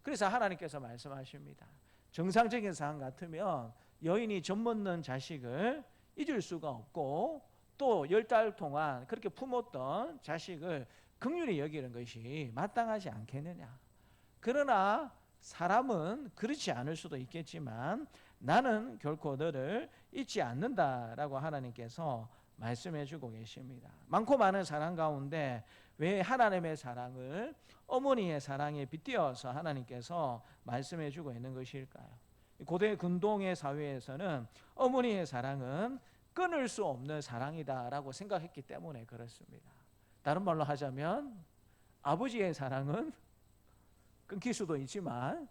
그래서 하나님께서 말씀하십니다. 정상적인 상황 같으면 여인이 젖먹는 자식을 잊을 수가 없고 또 10달 동안 그렇게 품었던 자식을 긍휼히 여기는 것이 마땅하지 않겠느냐. 그러나 사람은 그렇지 않을 수도 있겠지만 나는 결코 너를 잊지 않는다라고 하나님께서 말씀해 주고 계십니다. 많고 많은 사랑 가운데 왜 하나님의 사랑을 어머니의 사랑에 빗대어서 하나님께서 말씀해 주고 있는 것일까요? 고대 근동의 사회에서는 어머니의 사랑은 끊을 수 없는 사랑이다라고 생각했기 때문에 그렇습니다. 다른 말로 하자면 아버지의 사랑은 끊길 수도 있지만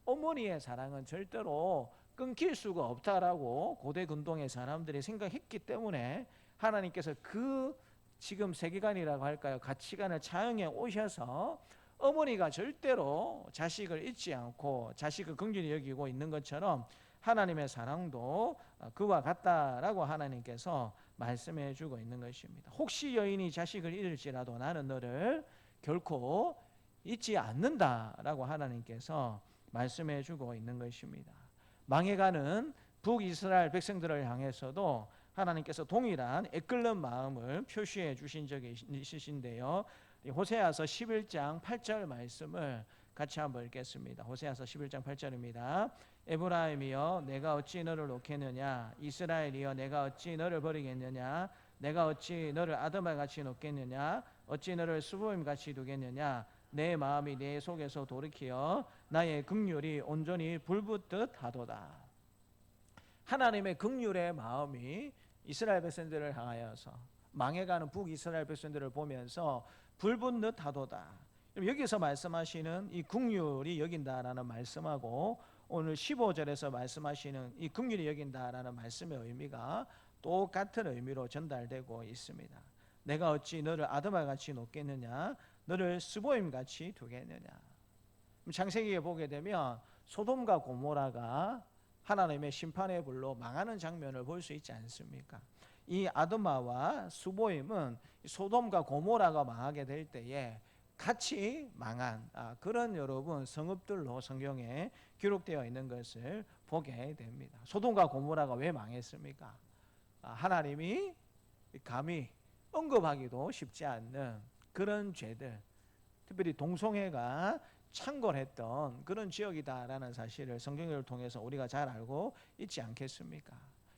어머니의 사랑은 절대로 끊길 수가 없다라고 고대 근동의 사람들이 생각했기 때문에 하나님께서 그 지금 세계관이라고 할까요? 가치관을 차용해 오셔서 어머니가 절대로 자식을 잊지 않고 자식을 긍휼히 여기고 있는 것처럼 하나님의 사랑도 그와 같다라고 하나님께서 말씀해 주고 있는 것입니다. 혹시 여인이 자식을 잃을지라도 나는 너를 결코 잊지 않는다라고 하나님께서 말씀해 주고 있는 것입니다. 망해가는 북이스라엘 백성들을 향해서도 하나님께서 동일한 애끓는 마음을 표시해 주신 적이 있으신데요. 호세아서 11장 8절 말씀을 같이 한번 읽겠습니다. 호세아서 11장 8절입니다. 에브라임이여 내가 어찌 너를 놓겠느냐, 이스라엘이여 내가 어찌 너를 버리겠느냐, 내가 어찌 너를 아드마같이 놓겠느냐, 어찌 너를 수보임같이 두겠느냐, 내 마음이 내 속에서 돌이키어 나의 긍휼이 온전히 불붙듯 하도다. 하나님의 긍휼의 마음이 이스라엘 백성들을 향하여서 망해가는 북이스라엘 백성들을 보면서 불붙듯 하도다. 여기서 말씀하시는 이 긍휼이 여긴다라는 말씀하고 오늘 15절에서 말씀하시는 이 긍휼이 여긴다라는 말씀의 의미가 똑같은 의미로 전달되고 있습니다. 내가 어찌 너를 아드마같이 놓겠느냐, 너를 스보임같이 두겠느냐. 창세기에 보게 되면 소돔과 고모라가 하나님의 심판의 불로 망하는 장면을 볼 수 있지 않습니까? 이 아드마와 스보임은 소돔과 고모라가 망하게 될 때에 같이 망한 그런 여러분 성읍들로 성경에 기록되어 있는 것을 보게 됩니다. 소돔과 고모라가 왜 망했습니까? 하나님이 감히 언급하기도 쉽지 않는 그런 죄들, 특별히 동성애가 창궐했던 그런 지역이다라는 사실을 성경을 통해서 우리가 잘 알고 있지 않겠습니까?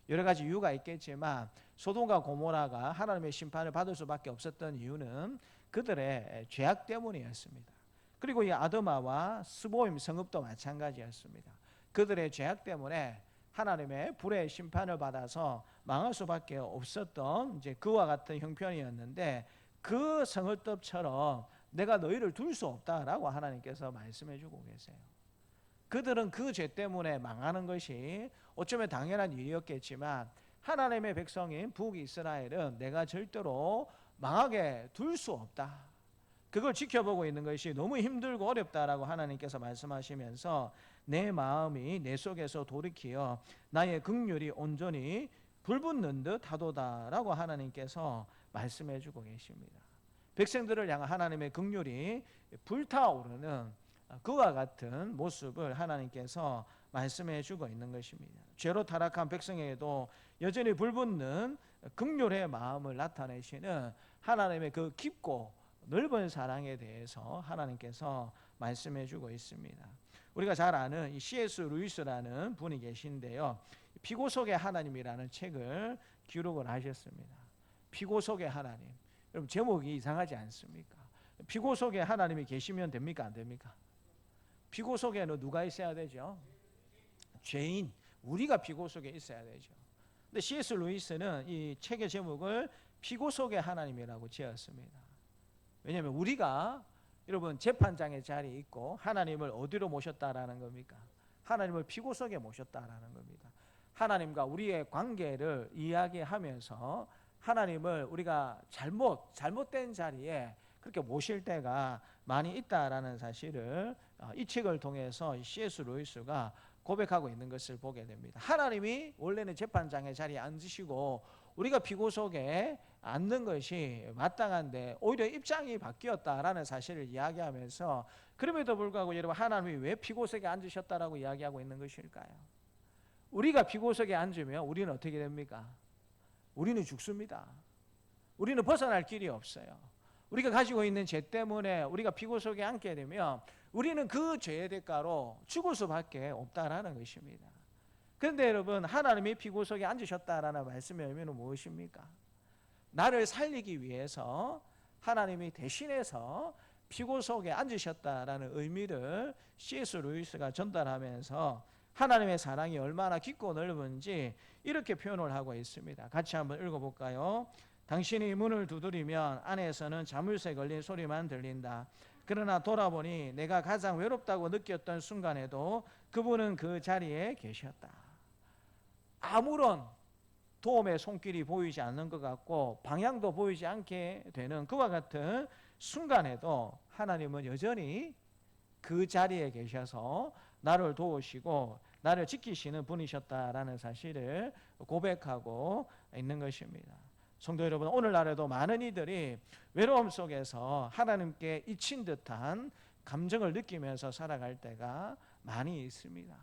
여러 가지 이유가 있겠지만 소돔과 고모라가 하나님의 심판을 받을 수밖에 없었던 이유는 그들의 죄악 때문이었습니다. 그리고 이 아드마와 스보임 성읍도 마찬가지였습니다. 그들의 죄악 때문에 하나님의 불의 심판을 받아서 망할 수밖에 없었던 이제 그와 같은 형편이었는데 그 성읍들처럼 내가 너희를 둘 수 없다라고 하나님께서 말씀해 주고 계세요. 그들은 그 죄 때문에 망하는 것이 어쩌면 당연한 일이었겠지만 하나님의 백성인 북이스라엘은 내가 절대로 망하게 둘 수 없다. 그걸 지켜보고 있는 것이 너무 힘들고 어렵다라고 하나님께서 말씀하시면서 내 마음이 내 속에서 돌이키어 나의 긍휼이 온전히 불붙는 듯 하도다라고 하나님께서 말씀해 주고 계십니다. 백성들을 향한 하나님의 긍휼이 불타오르는 그와 같은 모습을 하나님께서 말씀해 주고 있는 것입니다. 죄로 타락한 백성에게도 여전히 불붙는 긍휼의 마음을 나타내시는 하나님의 그 깊고 넓은 사랑에 대해서 하나님께서 말씀해 주고 있습니다. 우리가 잘 아는 이 C.S. 루이스라는 분이 계신데요. 피고 속의 하나님이라는 책을 기록을 하셨습니다. 피고 속에 하나님. 여러분 제목이 이상하지 않습니까? 피고 속에 하나님이 계시면 됩니까? 안 됩니까? 피고 속에는 누가 있어야 되죠? 죄인, 우리가 피고 속에 있어야 되죠. 근데 C.S. 루이스는 이 책의 제목을 피고 속에 하나님이라고 지었습니다. 왜냐하면 우리가 여러분 재판장의 자리에 있고 하나님을 어디로 모셨다라는 겁니까? 하나님을 피고 속에 모셨다라는 겁니다. 하나님과 우리의 관계를 이야기하면서 하나님을 우리가 잘못된 자리에 그렇게 모실 때가 많이 있다라는 사실을 이 책을 통해서 C.S. 루이스가 고백하고 있는 것을 보게 됩니다. 하나님이 원래는 재판장의 자리에 앉으시고 우리가 피고 속에 앉는 것이 마땅한데 오히려 입장이 바뀌었다라는 사실을 이야기하면서 그럼에도 불구하고 여러분 하나님이 왜 피고 속에 앉으셨다라고 이야기하고 있는 것일까요? 우리가 피고 속에 앉으면 우리는 어떻게 됩니까? 우리는 죽습니다. 우리는 벗어날 길이 없어요. 우리가 가지고 있는 죄 때문에 우리가 피고 속에 앉게 되면 우리는 그 죄의 대가로 죽을 수밖에 없다라는 것입니다. 그런데 여러분 하나님이 피고 속에 앉으셨다라는 말씀의 의미는 무엇입니까? 나를 살리기 위해서 하나님이 대신해서 피고 속에 앉으셨다라는 의미를 C.S. 루이스가 전달하면서 하나님의 사랑이 얼마나 깊고 넓은지 이렇게 표현을 하고 있습니다. 같이 한번 읽어볼까요? 당신이 문을 두드리면 안에서는 자물쇠 걸린 소리만 들린다. 그러나 돌아보니 내가 가장 외롭다고 느꼈던 순간에도 그분은 그 자리에 계셨다. 아무런 도움의 손길이 보이지 않는 것 같고 방향도 보이지 않게 되는 그와 같은 순간에도 하나님은 여전히 그 자리에 계셔서 나를 도우시고 나를 지키시는 분이셨다라는 사실을 고백하고 있는 것입니다. 성도 여러분, 오늘날에도 많은 이들이 외로움 속에서 하나님께 잊힌 듯한 감정을 느끼면서 살아갈 때가 많이 있습니다.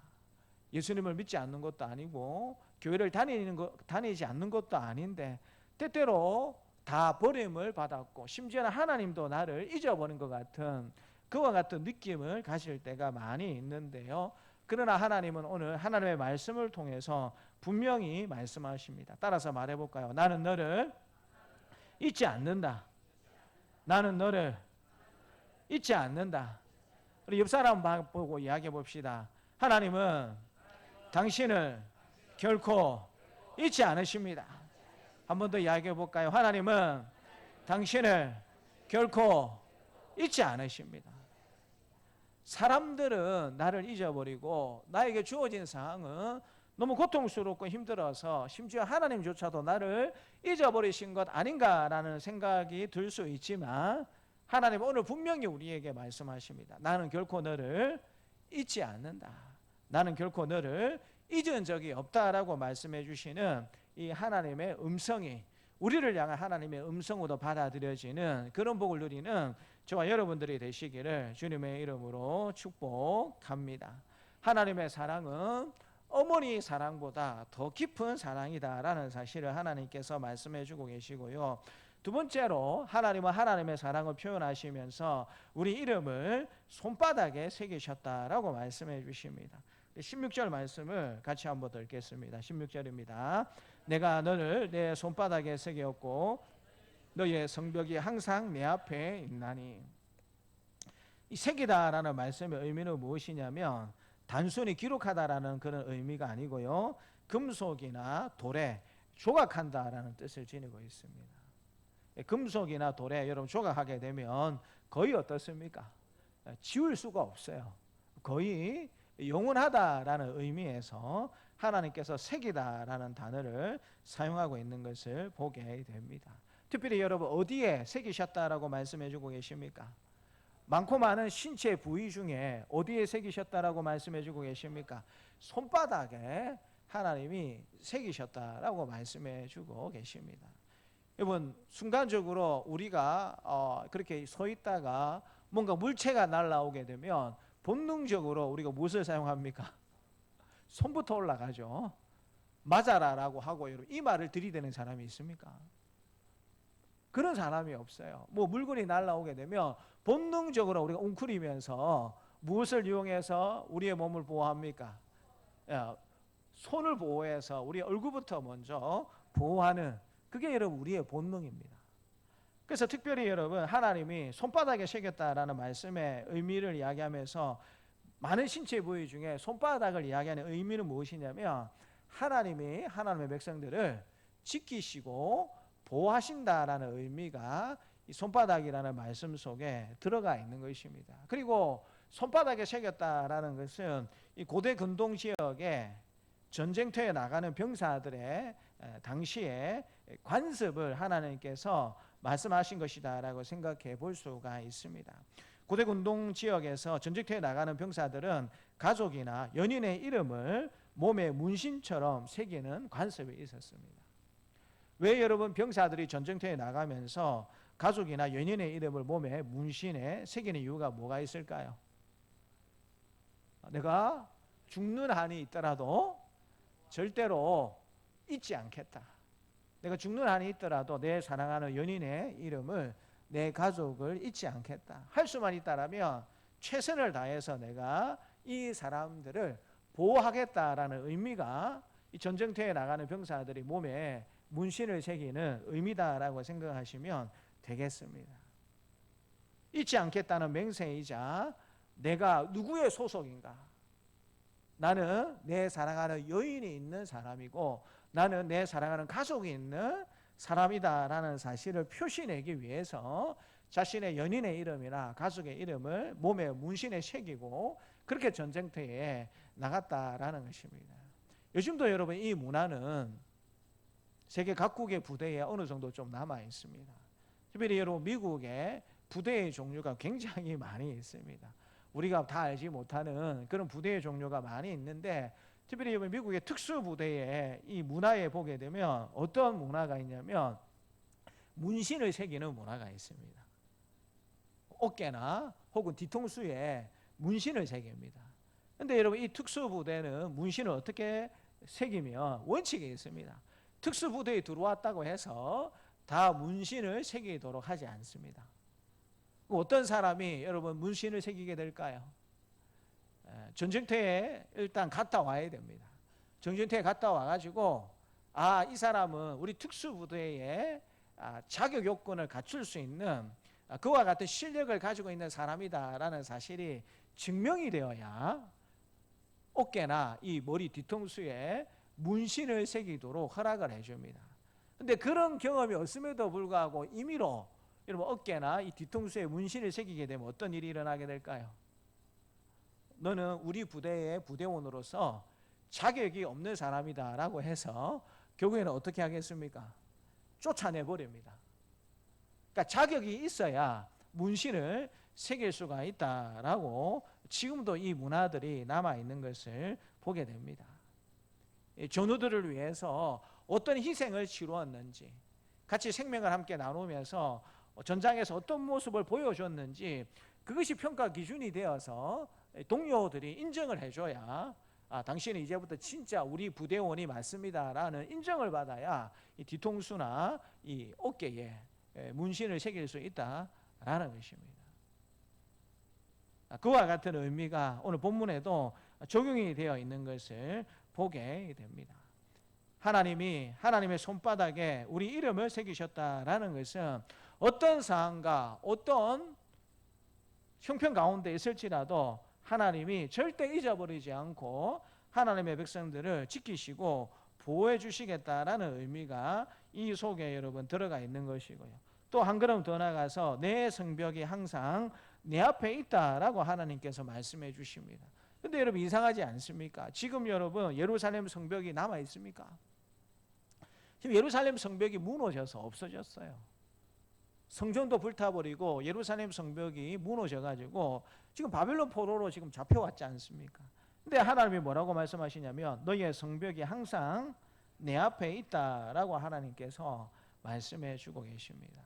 예수님을 믿지 않는 것도 아니고 교회를 다니지 않는 것도 아닌데 때때로 다 버림을 받았고 심지어는 하나님도 나를 잊어버린 것 같은 그와 같은 느낌을 가질 때가 많이 있는데요. 그러나 하나님은 오늘 하나님의 말씀을 통해서 분명히 말씀하십니다. 따라서 말해볼까요? 나는 너를 잊지 않는다. 나는 너를 잊지 않는다. 우리 옆 사람 보고 이야기해 봅시다. 하나님은 당신을 결코 잊지 않으십니다. 한 번 더 이야기해 볼까요? 하나님은 당신을 결코 잊지 않으십니다. 사람들은 나를 잊어버리고 나에게 주어진 상황은 너무 고통스럽고 힘들어서 심지어 하나님조차도 나를 잊어버리신 것 아닌가라는 생각이 들 수 있지만 하나님은 오늘 분명히 우리에게 말씀하십니다. 나는 결코 너를 잊지 않는다. 나는 결코 너를 잊은 적이 없다라고 말씀해 주시는 이 하나님의 음성이 우리를 향한 하나님의 음성으로 받아들여지는 그런 복을 누리는 저와 여러분들이 되시기를 주님의 이름으로 축복합니다. 하나님의 사랑은 어머니 사랑보다 더 깊은 사랑이다라는 사실을 하나님께서 말씀해 주고 계시고요. 두 번째로 하나님은 하나님의 사랑을 표현하시면서 우리 이름을 손바닥에 새기셨다라고 말씀해 주십니다. 16절 말씀을 같이 한번 더 읽겠습니다. 16절입니다. 내가 너를 내 손바닥에 새겼고 너의 성벽이 항상 내 앞에 있나니. 이 새기다라는 말씀의 의미는 무엇이냐면 단순히 기록하다라는 그런 의미가 아니고요. 금속이나 돌에 조각한다라는 뜻을 지니고 있습니다. 금속이나 돌에 여러분 조각하게 되면 거의 어떻습니까? 지울 수가 없어요. 거의 영원하다라는 의미에서 하나님께서 새기다라는 단어를 사용하고 있는 것을 보게 됩니다. 특별히 여러분 어디에 새기셨다라고 말씀해 주고 계십니까? 많고 많은 신체 부위 중에 어디에 새기셨다라고 말씀해 주고 계십니까? 손바닥에 하나님이 새기셨다라고 말씀해 주고 계십니다. 여러분 순간적으로 우리가 그렇게 서 있다가 뭔가 물체가 날아오게 되면 본능적으로 우리가 무엇을 사용합니까? 손부터 올라가죠. 맞아라라고 하고 여러분 이 말을 들이대는 사람이 있습니까? 그런 사람이 없어요. 뭐 물건이 날아오게 되면 본능적으로 우리가 웅크리면서 무엇을 이용해서 우리의 몸을 보호합니까? 손을 보호해서 우리 얼굴부터 먼저 보호하는 그게 여러분 우리의 본능입니다. 그래서 특별히 여러분 하나님이 손바닥에 새겼다라는 말씀의 의미를 이야기하면서 많은 신체 부위 중에 손바닥을 이야기하는 의미는 무엇이냐면 하나님이 하나님의 백성들을 지키시고 보호하신다라는 의미가 이 손바닥이라는 말씀 속에 들어가 있는 것입니다. 그리고 손바닥에 새겼다라는 것은 이 고대 근동 지역에 전쟁터에 나가는 병사들의 당시에 관습을 하나님께서 말씀하신 것이다라고 생각해 볼 수가 있습니다. 고대 근동 지역에서 전쟁터에 나가는 병사들은 가족이나 연인의 이름을 몸에 문신처럼 새기는 관습이 있었습니다. 왜 여러분 병사들이 전쟁터에 나가면서 가족이나 연인의 이름을 몸에 문신에 새기는 이유가 뭐가 있을까요? 내가 죽는 한이 있더라도 절대로 잊지 않겠다. 내가 죽는 한이 있더라도 내 사랑하는 연인의 이름을, 내 가족을 잊지 않겠다. 할 수만 있다라면 최선을 다해서 내가 이 사람들을 보호하겠다라는 의미가 이 전쟁터에 나가는 병사들이 몸에 문신을 새기는 의미다라고 생각하시면 되겠습니다. 잊지 않겠다는 맹세이자 내가 누구의 소속인가? 나는 내 사랑하는 여인이 있는 사람이고 나는 내 사랑하는 가족이 있는 사람이다라는 사실을 표시내기 위해서 자신의 연인의 이름이나 가족의 이름을 몸에 문신에 새기고 그렇게 전쟁터에 나갔다라는 것입니다. 요즘도 여러분 이 문화는 세계 각국의 부대에 어느 정도 좀 남아 있습니다. 특별히 여러분 미국의 부대의 종류가 굉장히 많이 있습니다. 우리가 다 알지 못하는 그런 부대의 종류가 많이 있는데 특별히 미국의 특수부대의 이 문화에 보게 되면 어떤 문화가 있냐면 문신을 새기는 문화가 있습니다. 어깨나 혹은 뒤통수에 문신을 새깁니다. 그런데 여러분 이 특수부대는 문신을 어떻게 새기면 원칙이 있습니다. 특수부대에 들어왔다고 해서 다 문신을 새기도록 하지 않습니다. 어떤 사람이 여러분 문신을 새기게 될까요? 전쟁터에 일단 갔다 와야 됩니다. 전쟁터에 갔다 와가지고 이 사람은 우리 특수부대에 자격 요건을 갖출 수 있는 그와 같은 실력을 가지고 있는 사람이다라는 사실이 증명이 되어야 어깨나 이 머리 뒤통수에 문신을 새기도록 허락을 해줍니다. 그런데 그런 경험이 없음에도 불구하고 임의로 여러분 어깨나 이 뒤통수에 문신을 새기게 되면 어떤 일이 일어나게 될까요? 너는 우리 부대의 부대원으로서 자격이 없는 사람이다라고 해서 결국에는 어떻게 하겠습니까? 쫓아내버립니다. 그러니까 자격이 있어야 문신을 새길 수가 있다라고 지금도 이 문화들이 남아있는 것을 보게 됩니다. 전우들을 위해서 어떤 희생을 치루었는지 같이 생명을 함께 나누면서 전장에서 어떤 모습을 보여줬는지 그것이 평가 기준이 되어서 동료들이 인정을 해줘야 당신은 이제부터 진짜 우리 부대원이 맞습니다라는 인정을 받아야 이 뒤통수나 이 어깨에 문신을 새길 수 있다라는 것입니다. 그와 같은 의미가 오늘 본문에도 적용이 되어 있는 것을 보게 됩니다. 하나님이 하나님의 손바닥에 우리 이름을 새기셨다라는 것은 어떤 상황과 어떤 형편 가운데 있을지라도 하나님이 절대 잊어버리지 않고 하나님의 백성들을 지키시고 보호해 주시겠다라는 의미가 이 속에 여러분 들어가 있는 것이고요. 또 한 걸음 더 나가서 내 성벽이 항상 내 앞에 있다라고 하나님께서 말씀해 주십니다. 근데 여러분 이상하지 않습니까? 지금 여러분 예루살렘 성벽이 남아 있습니까? 지금 예루살렘 성벽이 무너져서 없어졌어요. 성전도 불타버리고 예루살렘 성벽이 무너져가지고 지금 바벨론 포로로 지금 잡혀왔지 않습니까? 근데 하나님이 뭐라고 말씀하시냐면 너희의 성벽이 항상 내 앞에 있다라고 하나님께서 말씀해 주고 계십니다.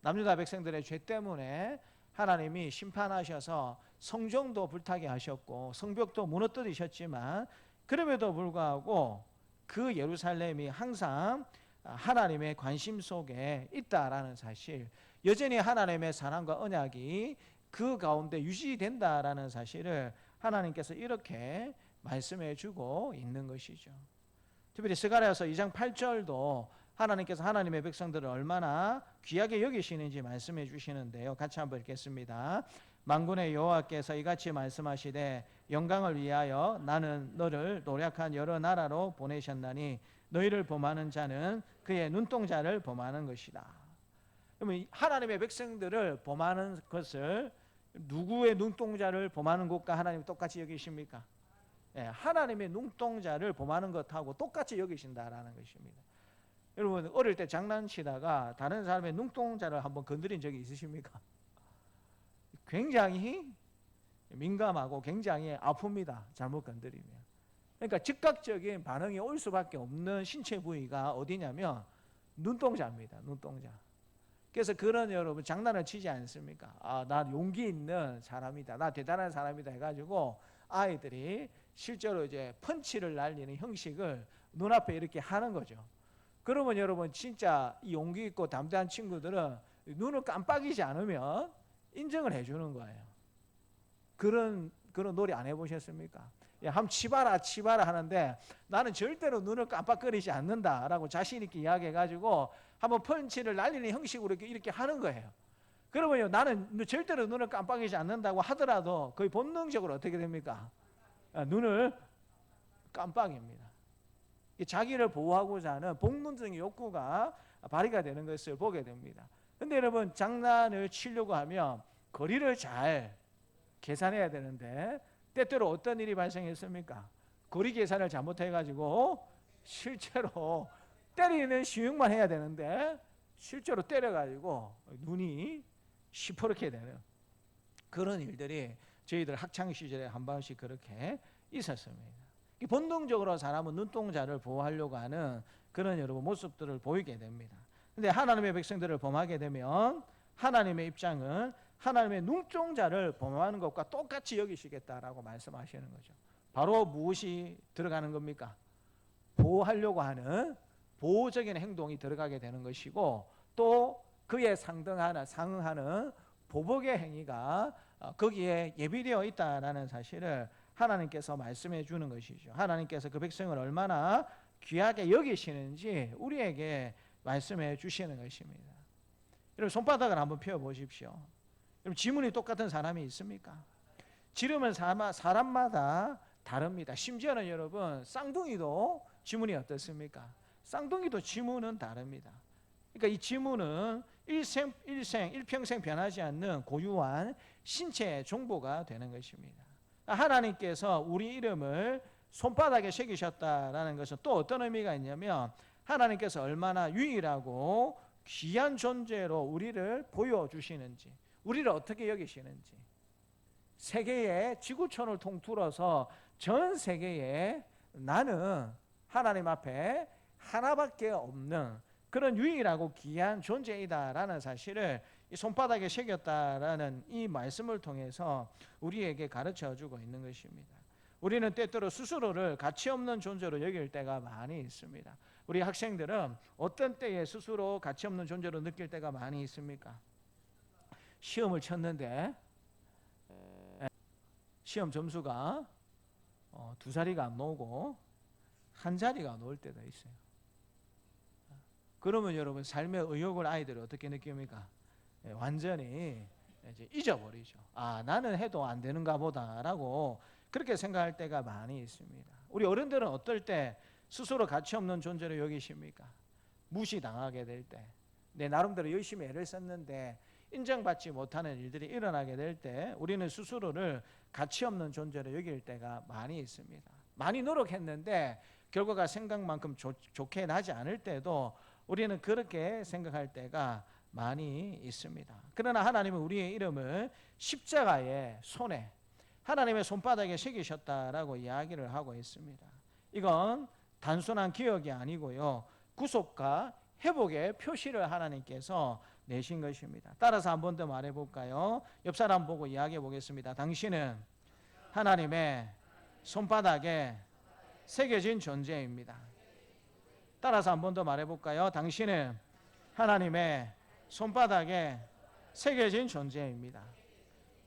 남유다 백성들의 죄 때문에 하나님이 심판하셔서 성전도 불타게 하셨고 성벽도 무너뜨리셨지만 그럼에도 불구하고 그 예루살렘이 항상 하나님의 관심 속에 있다라는 사실, 여전히 하나님의 사랑과 언약이 그 가운데 유지된다라는 사실을 하나님께서 이렇게 말씀해 주고 있는 것이죠. 특별히 스가랴서 2장 8절도 하나님께서 하나님의 백성들을 얼마나 귀하게 여기시는지 말씀해 주시는데요. 같이 한번 읽겠습니다. 만군의 여호와께서 이같이 말씀하시되 영광을 위하여 나는 너를 노력한 여러 나라로 보내셨나니 너희를 범하는 자는 그의 눈동자를 범하는 것이다. 그러면 하나님의 백성들을 범하는 것을 누구의 눈동자를 범하는 것과 하나님이 똑같이 여기십니까? 하나님의 눈동자를 범하는 것하고 똑같이 여기신다라는 것입니다. 여러분 어릴 때 장난치다가 다른 사람의 눈동자를 한번 건드린 적이 있으십니까? 굉장히 민감하고 굉장히 아픕니다. 잘못 건드리면. 그러니까 즉각적인 반응이 올 수밖에 없는 신체 부위가 어디냐면 눈동자입니다. 눈동자. 그래서 그런 여러분 장난을 치지 않습니까? 나 용기 있는 사람이다. 나 대단한 사람이다 해가지고 아이들이 실제로 이제 펀치를 날리는 형식을 눈앞에 이렇게 하는 거죠. 그러면 여러분 진짜 용기 있고 담대한 친구들은 눈을 깜빡이지 않으면 인정을 해주는 거예요. 그런 놀이 안 해보셨습니까? 야, 한번 치봐라 하는데 나는 절대로 눈을 깜빡거리지 않는다라고 자신 있게 이야기해가지고 한번 펀치를 날리는 형식으로 이렇게 하는 거예요. 그러면요 나는 절대로 눈을 깜빡이지 않는다고 하더라도 거의 본능적으로 어떻게 됩니까? 눈을 깜빡입니다. 자기를 보호하고자 하는 본능적인 욕구가 발휘가 되는 것을 보게 됩니다. 근데 여러분 장난을 치려고 하면 거리를 잘 계산해야 되는데 때때로 어떤 일이 발생했습니까? 거리 계산을 잘못해가지고 실제로 때리는 시육만 해야 되는데 실제로 때려가지고 눈이 시퍼렇게 되는 그런 일들이 저희들 학창시절에 한 번씩 그렇게 있었습니다. 본능적으로 사람은 눈동자를 보호하려고 하는 그런 여러분 모습들을 보이게 됩니다. 근데 하나님의 백성들을 범하게 되면 하나님의 입장은 하나님의 눈동자를 범하는 것과 똑같이 여기시겠다라고 말씀하시는 거죠. 바로 무엇이 들어가는 겁니까? 보호하려고 하는 보호적인 행동이 들어가게 되는 것이고 또 그에 상응하는 보복의 행위가 거기에 예비되어 있다라는 사실을 하나님께서 말씀해 주는 것이죠. 하나님께서 그 백성을 얼마나 귀하게 여기시는지 우리에게 말씀해 주시는 것입니다. 여러분 손바닥을 한번 펴 보십시오. 여러분 지문이 똑같은 사람이 있습니까? 지름은 사람마다 다릅니다. 심지어는 여러분 쌍둥이도 지문이 어떻습니까? 쌍둥이도 지문은 다릅니다. 그러니까 이 지문은 일평생 변하지 않는 고유한 신체의 정보가 되는 것입니다. 하나님께서 우리 이름을 손바닥에 새기셨다라는 것은 또 어떤 의미가 있냐면 하나님께서 얼마나 유일하고 귀한 존재로 우리를 보여주시는지 우리를 어떻게 여기시는지 세계의 지구촌을 통틀어서 전 세계에 나는 하나님 앞에 하나밖에 없는 그런 유일하고 귀한 존재이다라는 사실을 이 손바닥에 새겼다라는 이 말씀을 통해서 우리에게 가르쳐주고 있는 것입니다. 우리는 때때로 스스로를 가치 없는 존재로 여길 때가 많이 있습니다. 우리 학생들은 어떤 때에 스스로 가치 없는 존재로 느낄 때가 많이 있습니까? 시험을 쳤는데 시험 점수가 두 자리가 안 나오고 한 자리가 나올 때가 있어요. 그러면 여러분 삶의 의욕을 아이들이 어떻게 느낍니까? 완전히 이제 잊어버리죠. 나는 해도 안 되는가 보다라고 그렇게 생각할 때가 많이 있습니다. 우리 어른들은 어떨 때 스스로 가치 없는 존재로 여기십니까? 무시당하게 될 때, 내 나름대로 열심히 애를 썼는데 인정받지 못하는 일들이 일어나게 될 때 우리는 스스로를 가치 없는 존재로 여길 때가 많이 있습니다. 많이 노력했는데 결과가 생각만큼 좋게 나지 않을 때도 우리는 그렇게 생각할 때가 많이 있습니다. 그러나 하나님은 우리의 이름을 십자가의 손에 하나님의 손바닥에 새기셨다라고 이야기를 하고 있습니다. 이건 단순한 기억이 아니고요. 구속과 회복의 표시를 하나님께서 내신 것입니다. 따라서 한 번 더 말해볼까요? 옆 사람 보고 이야기해 보겠습니다. 당신은 하나님의 손바닥에 새겨진 존재입니다. 따라서 한 번 더 말해볼까요? 당신은 하나님의 손바닥에 새겨진 존재입니다.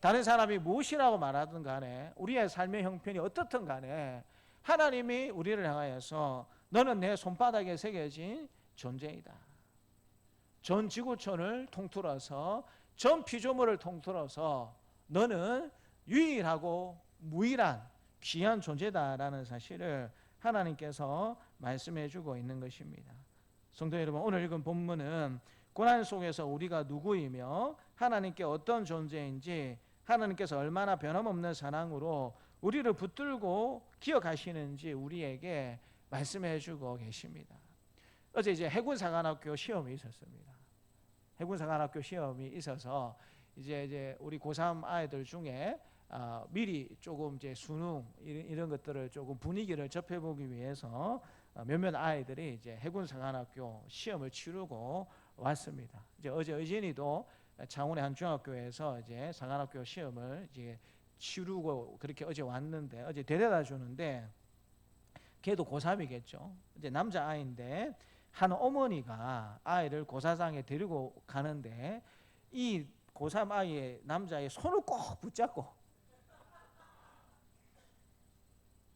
다른 사람이 무엇이라고 말하든 간에 우리의 삶의 형편이 어떻든 간에 하나님이 우리를 향하여서 너는 내 손바닥에 새겨진 존재이다. 전 지구촌을 통틀어서 전 피조물을 통틀어서 너는 유일하고 무일한 귀한 존재다라는 사실을 하나님께서 말씀해 주고 있는 것입니다. 성도 여러분, 오늘 읽은 본문은 고난 속에서 우리가 누구이며 하나님께 어떤 존재인지, 하나님께서 얼마나 변함없는 사랑으로 우리를 붙들고 기억하시는지 우리에게 말씀해 주고 계십니다. 어제 이제 해군사관학교 시험이 있었습니다. 해군사관학교 시험이 있어서 이제 우리 고3 아이들 중에 미리 조금 이제 수능 이런 것들을 조금 분위기를 접해보기 위해서 몇몇 아이들이 이제 해군사관학교 시험을 치르고 왔습니다. 이제 어제 의진이도 창원의 한 중학교에서 이제 사관학교 시험을 이제 치르고 그렇게 어제 왔는데, 어제 데려다 주는데 걔도 고3이겠죠. 이제 남자 아이인데 한 어머니가 아이를 고사장에 데리고 가는데 이 고3 아이의 남자의 손을 꼭 붙잡고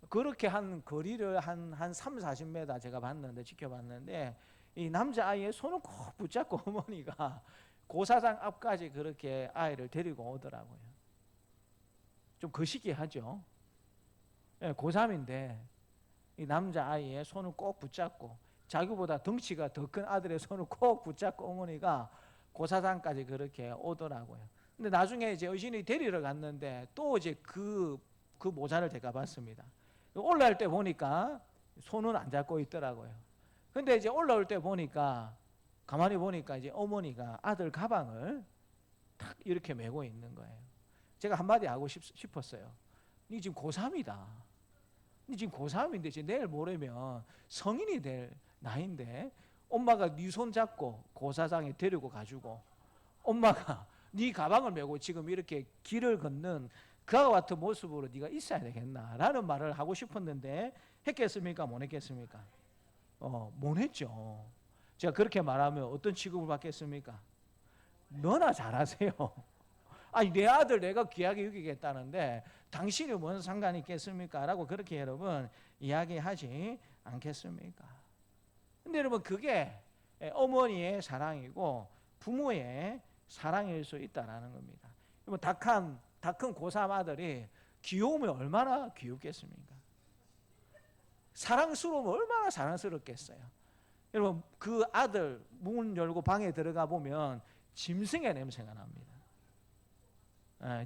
그렇게 한 거리를 한 30-40m 제가 봤는데, 지켜봤는데 이 남자아이의 손을 꼭 붙잡고 어머니가 고사장 앞까지 그렇게 아이를 데리고 오더라고요. 좀 거시기하죠. 고3인데 이 남자아이의 손을 꼭 붙잡고 자기보다 덩치가 더 큰 아들의 손을 꼭 붙잡고 어머니가 고사장까지 그렇게 오더라고요. 근데 나중에 이제 의진이 데리러 갔는데 또 이제 그 모자를 제가 봤습니다. 올라올 때 보니까 손은 안 잡고 있더라고요. 근데 이제 올라올 때 보니까 가만히 보니까 이제 어머니가 아들 가방을 탁 이렇게 메고 있는 거예요. 제가 한마디 하고 싶었어요. 니 지금 고3이다. 니 지금 고3인데 이제 내일 모레면 성인이 될 나이인데 엄마가 네 손 잡고 고사장에 데리고 가지고 엄마가 네 가방을 메고 지금 이렇게 길을 걷는 그와 같은 모습으로 네가 있어야 되겠나라는 말을 하고 싶었는데 했겠습니까? 못 했겠습니까? 못 했죠. 제가 그렇게 말하면 어떤 취급을 받겠습니까? 너나 잘하세요. 아니 내 아들 내가 귀하게 여기겠다는데 당신이 뭔 상관이 있겠습니까? 라고 그렇게 여러분 이야기하지 않겠습니까? 근데 여러분 그게 어머니의 사랑이고 부모의 사랑일 수 있다는 겁니다. 여러분 다 큰 고3 아들이 귀여우면 얼마나 귀엽겠습니까? 사랑스러우면 얼마나 사랑스럽겠어요. 여러분 그 아들 문 열고 방에 들어가 보면 짐승의 냄새가 납니다.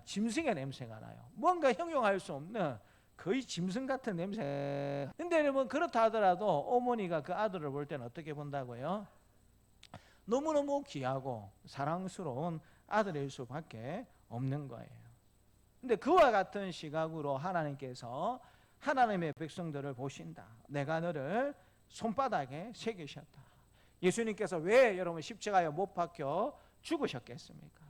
짐승의 냄새가 나요. 뭔가 형용할 수 없는 거의 짐승 같은 냄새. 근데 여러분 그렇다 하더라도 어머니가 그 아들을 볼 때는 어떻게 본다고요? 너무너무 귀하고 사랑스러운 아들일 수밖에 없는 거예요. 근데 그와 같은 시각으로 하나님께서 하나님의 백성들을 보신다. 내가 너를 손바닥에 새기셨다. 예수님께서 왜 여러분 십자가에 못 박혀 죽으셨겠습니까?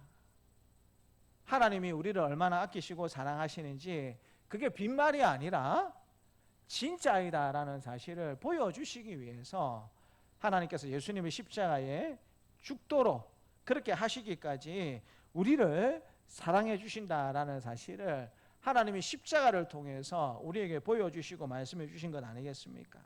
하나님이 우리를 얼마나 아끼시고 사랑하시는지 그게 빈말이 아니라 진짜이다라는 사실을 보여주시기 위해서 하나님께서 예수님의 십자가에 죽도록 그렇게 하시기까지 우리를 사랑해 주신다라는 사실을 하나님이 십자가를 통해서 우리에게 보여주시고 말씀해 주신 것 아니겠습니까?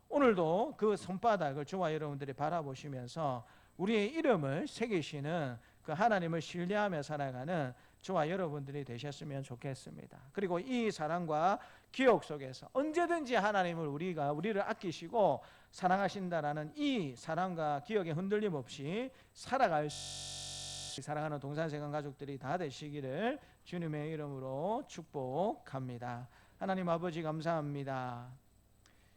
오늘도 그 손바닥을 저와 여러분들이 바라보시면서 우리의 이름을 새기시는 그 하나님을 신뢰하며 살아가는 저와 여러분들이 되셨으면 좋겠습니다. 그리고 이 사랑과 기억 속에서 언제든지 하나님을 우리를 아끼시고 사랑하신다라는 이 사랑과 기억에 흔들림 없이 살아갈 사랑하는 동산세관 가족들이 다 되시기를 주님의 이름으로 축복합니다. 하나님 아버지 감사합니다.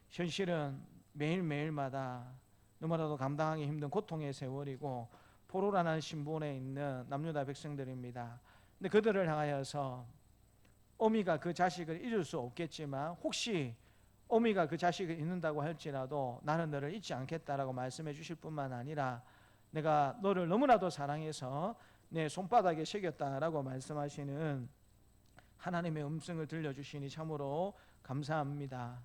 현실은 매일매일마다 너무나도 감당하기 힘든 고통의 세월이고 포로라는 신분에 있는 남유다 백성들입니다. 근데 그들을 향하여서 어미가 그 자식을 잊을 수 없겠지만 혹시 어미가 그 자식을 잊는다고 할지라도 나는 너를 잊지 않겠다라고 말씀해 주실 뿐만 아니라 내가 너를 너무나도 사랑해서 내 손바닥에 새겼다라고 말씀하시는 하나님의 음성을 들려주시니 참으로 감사합니다.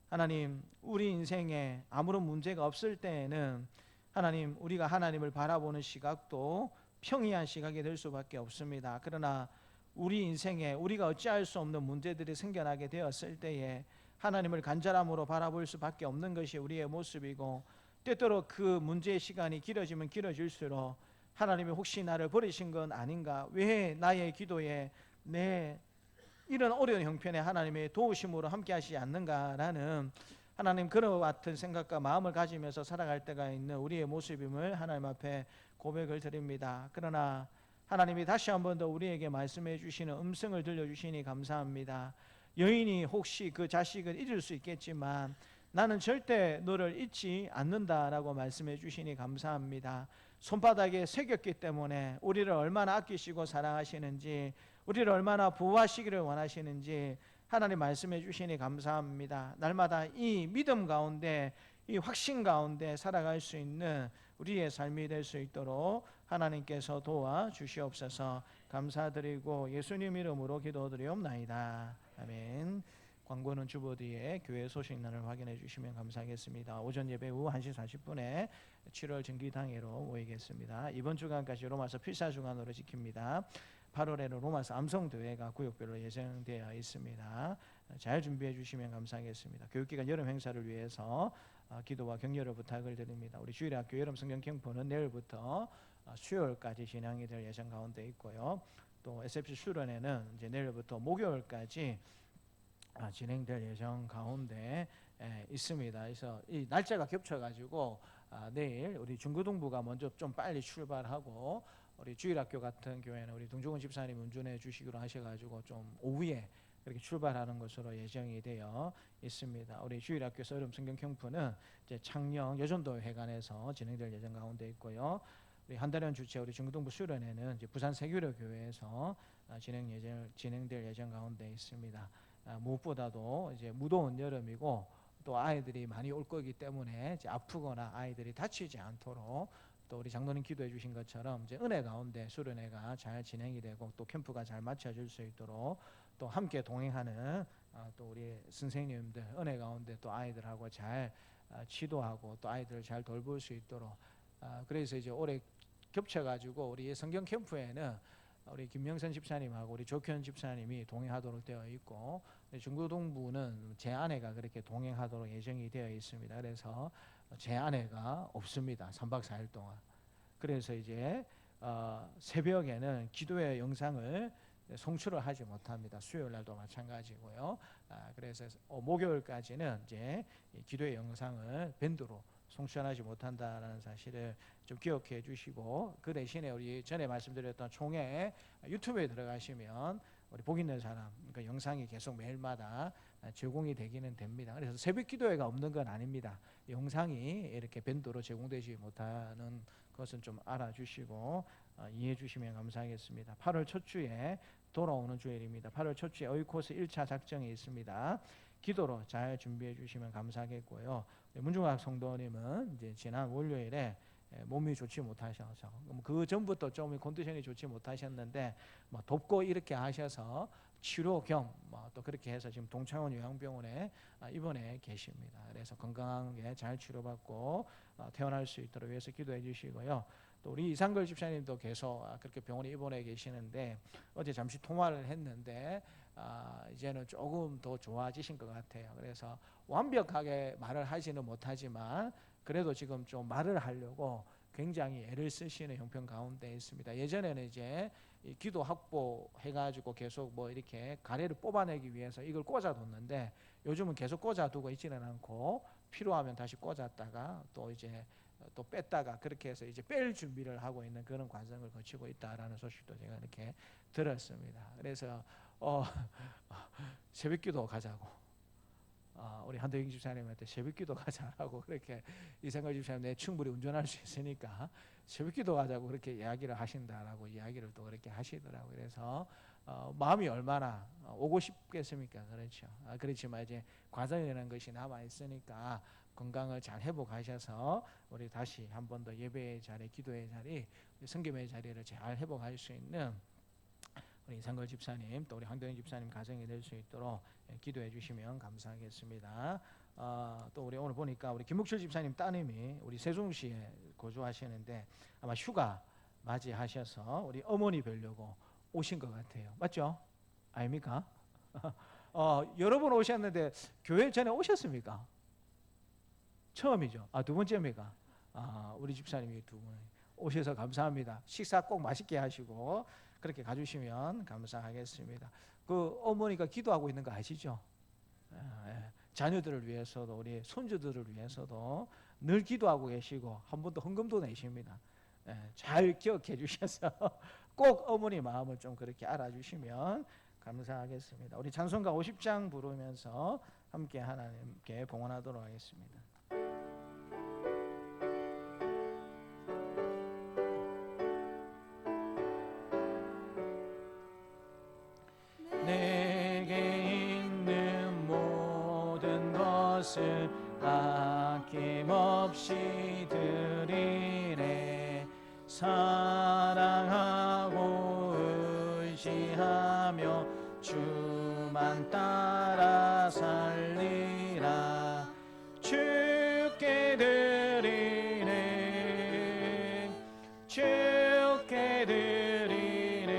하나님, 우리 인생에 아무런 문제가 없을 때에는 하나님, 우리가 하나님을 바라보는 시각도 평이한 시각이 될 수밖에 없습니다. 그러나 우리 인생에 우리가 어찌할 수 없는 문제들이 생겨나게 되었을 때에 하나님을 간절함으로 바라볼 수밖에 없는 것이 우리의 모습이고 때때로 그 문제의 시간이 길어지면 길어질수록 하나님이 혹시 나를 버리신 건 아닌가? 왜 나의 기도에 내 이런 어려운 형편에 하나님의 도우심으로 함께 하시지 않는가라는 하나님 그런 같은 생각과 마음을 가지면서 살아갈 때가 있는 우리의 모습임을 하나님 앞에 고백을 드립니다. 그러나 하나님이 다시 한 번 더 우리에게 말씀해 주시는 음성을 들려주시니 감사합니다. 여인이 혹시 그 자식을 잊을 수 있겠지만 나는 절대 너를 잊지 않는다라고 말씀해 주시니 감사합니다. 손바닥에 새겼기 때문에 우리를 얼마나 아끼시고 사랑하시는지, 우리를 얼마나 보호하시기를 원하시는지 하나님 말씀해 주시니 감사합니다. 날마다 이 믿음 가운데, 이 확신 가운데 살아갈 수 있는 우리의 삶이 될 수 있도록 하나님께서 도와 주시옵소서. 감사드리고 예수님 이름으로 기도드리옵나이다. 아멘. 광고는 주보 뒤에 교회 소식란을 확인해 주시면 감사하겠습니다. 오전 예배 후 1시 40분에 7월 정기당회로 모이겠습니다. 이번 주간까지 로마서 필사주간으로 지킵니다. 8월에는 로마서 암송대회가 구역별로 예정되어 있습니다. 잘 준비해 주시면 감사하겠습니다. 교육기관 여름 행사를 위해서 기도와 격려를 부탁을 드립니다. 우리 주일학교 여름 성경 캠프는 내일부터 수요일까지 진행이 될 예정 가운데 있고요. 또 SFC 수련회는 이제 내일부터 목요일까지 진행될 예정 가운데 있습니다. 그래서 이 날짜가 겹쳐가지고 내일 우리 중고등부가 먼저 좀 빨리 출발하고 우리 주일학교 같은 교회는 우리 동종훈 집사님 운전해 주시기로 하셔가지고 좀 오후에 그렇게 출발하는 것으로 예정이 되어 있습니다. 우리 주일학교 여름 성경 캠프는 이제 창녕 여전도 회관에서 진행될 예정 가운데 있고요. 우리 한달연 주최 우리 중고등부 수련회는 이제 부산 세교로 교회에서 진행될 예정 가운데 있습니다. 무엇보다도 이제 무더운 여름이고 또 아이들이 많이 올 거기 때문에 이제 아프거나 아이들이 다치지 않도록 또 우리 장로님 기도해 주신 것처럼 이제 은혜 가운데 수련회가 잘 진행이 되고 또 캠프가 잘 맞춰질 수 있도록 또 함께 동행하는 또 우리 선생님들 은혜 가운데 또 아이들하고 잘 지도하고 또 아이들을 잘 돌볼 수 있도록 그래서 이제 올해 겹쳐가지고 우리 성경 캠프에는 우리 김명선 집사님하고 우리 조현 집사님이 동행하도록 되어 있고 중고등부는 제 아내가 그렇게 동행하도록 예정이 되어 있습니다. 그래서 제 아내가 없습니다. 3박 4일 동안. 그래서 이제 새벽에는 기도회 영상을 송출을 하지 못합니다. 수요일 날도 마찬가지고요. 그래서 목요일까지는 이제 기도회 영상을 밴드로 송출하지 못한다라는 사실을 좀 기억해 주시고 그 대신에 우리 전에 말씀드렸던 총회 유튜브에 들어가시면 우리 복 있는 사람 그 영상이 계속 매일마다 제공이 되기는 됩니다. 그래서 새벽 기도회가 없는 건 아닙니다. 영상이 이렇게 밴드로 제공되지 못하는 것은 좀 알아주시고 이해해 주시면 감사하겠습니다. 8월 첫 주에 돌아오는 주일입니다. 8월 첫 주에 어이코스 1차 작정이 있습니다. 기도로 잘 준비해 주시면 감사하겠고요. 문중학 성도님은 이제 지난 월요일에 몸이 좋지 못하셔서 그 전부터 좀 컨디션이 좋지 못하셨는데 덥고 이렇게 하셔서 치료 겸 또 그렇게 해서 지금 동창원 요양병원에 입원해 계십니다. 그래서 건강하게 잘 치료받고 퇴원할 수 있도록 위해서 기도해 주시고요. 또 우리 이상걸 집사님도 계속 그렇게 병원에 입원해 계시는데 어제 잠시 통화를 했는데 이제는 조금 더 좋아지신 것 같아요. 그래서 완벽하게 말을 하지는 못하지만 그래도 지금 좀 말을 하려고 굉장히 애를 쓰시는 형편 가운데 있습니다. 예전에는 이제 이 기도 확보해가지고 계속 뭐 이렇게 가래를 뽑아내기 위해서 이걸 꽂아뒀는데 요즘은 계속 꽂아두고 있지는 않고 필요하면 다시 꽂았다가 또 이제 또 뺐다가 그렇게 해서 이제 뺄 준비를 하고 있는 그런 과정을 거치고 있다라는 소식도 제가 이렇게 들었습니다. 그래서 새벽기도 가자고 우리 한도영 집사님한테 새벽기도 가자라고 그렇게 이생걸 집사님 내 충분히 운전할 수 있으니까 새벽기도 가자고 그렇게 이야기를 하신다라고 이야기를 또 그렇게 하시더라고요. 그래서 마음이 얼마나 오고 싶겠습니까? 그렇죠. 그렇지만 이제 과정이라는 것이 남아 있으니까 건강을 잘 회복하셔서 우리 다시 한 번 더 예배의 자리, 기도의 자리, 성김의 자리를 잘 회복할 수 있는 우리 이상걸 집사님 또 우리 황도영 집사님 가정이 될 수 있도록 기도해 주시면 감사하겠습니다. 또 우리 오늘 보니까 우리 김묵철 집사님 따님이 우리 세종시에 거주하시는데 아마 휴가 맞이하셔서 우리 어머니 뵈려고 오신 것 같아요. 맞죠? 아닙니까? 여러 분 오셨는데 교회 전에 오셨습니까? 처음이죠. 두 번째입니까? 우리 집사님이 두 분 오셔서 감사합니다. 식사 꼭 맛있게 하시고 그렇게 가주시면 감사하겠습니다. 그 어머니가 기도하고 있는 거 아시죠? 자녀들을 위해서도 우리 손주들을 위해서도 늘 기도하고 계시고 한 번도 헌금도 내십니다. 잘 기억해 주셔서 꼭 어머니 마음을 좀 그렇게 알아주시면 감사하겠습니다. 우리 찬송가 50장 부르면서 함께 하나님께 봉헌하도록 하겠습니다. 내게 있는 모든 것을 아낌없이 드리네. 사랑하고 의지하며 주만 따라 살리라. 주께 드리네. 주께 드리네.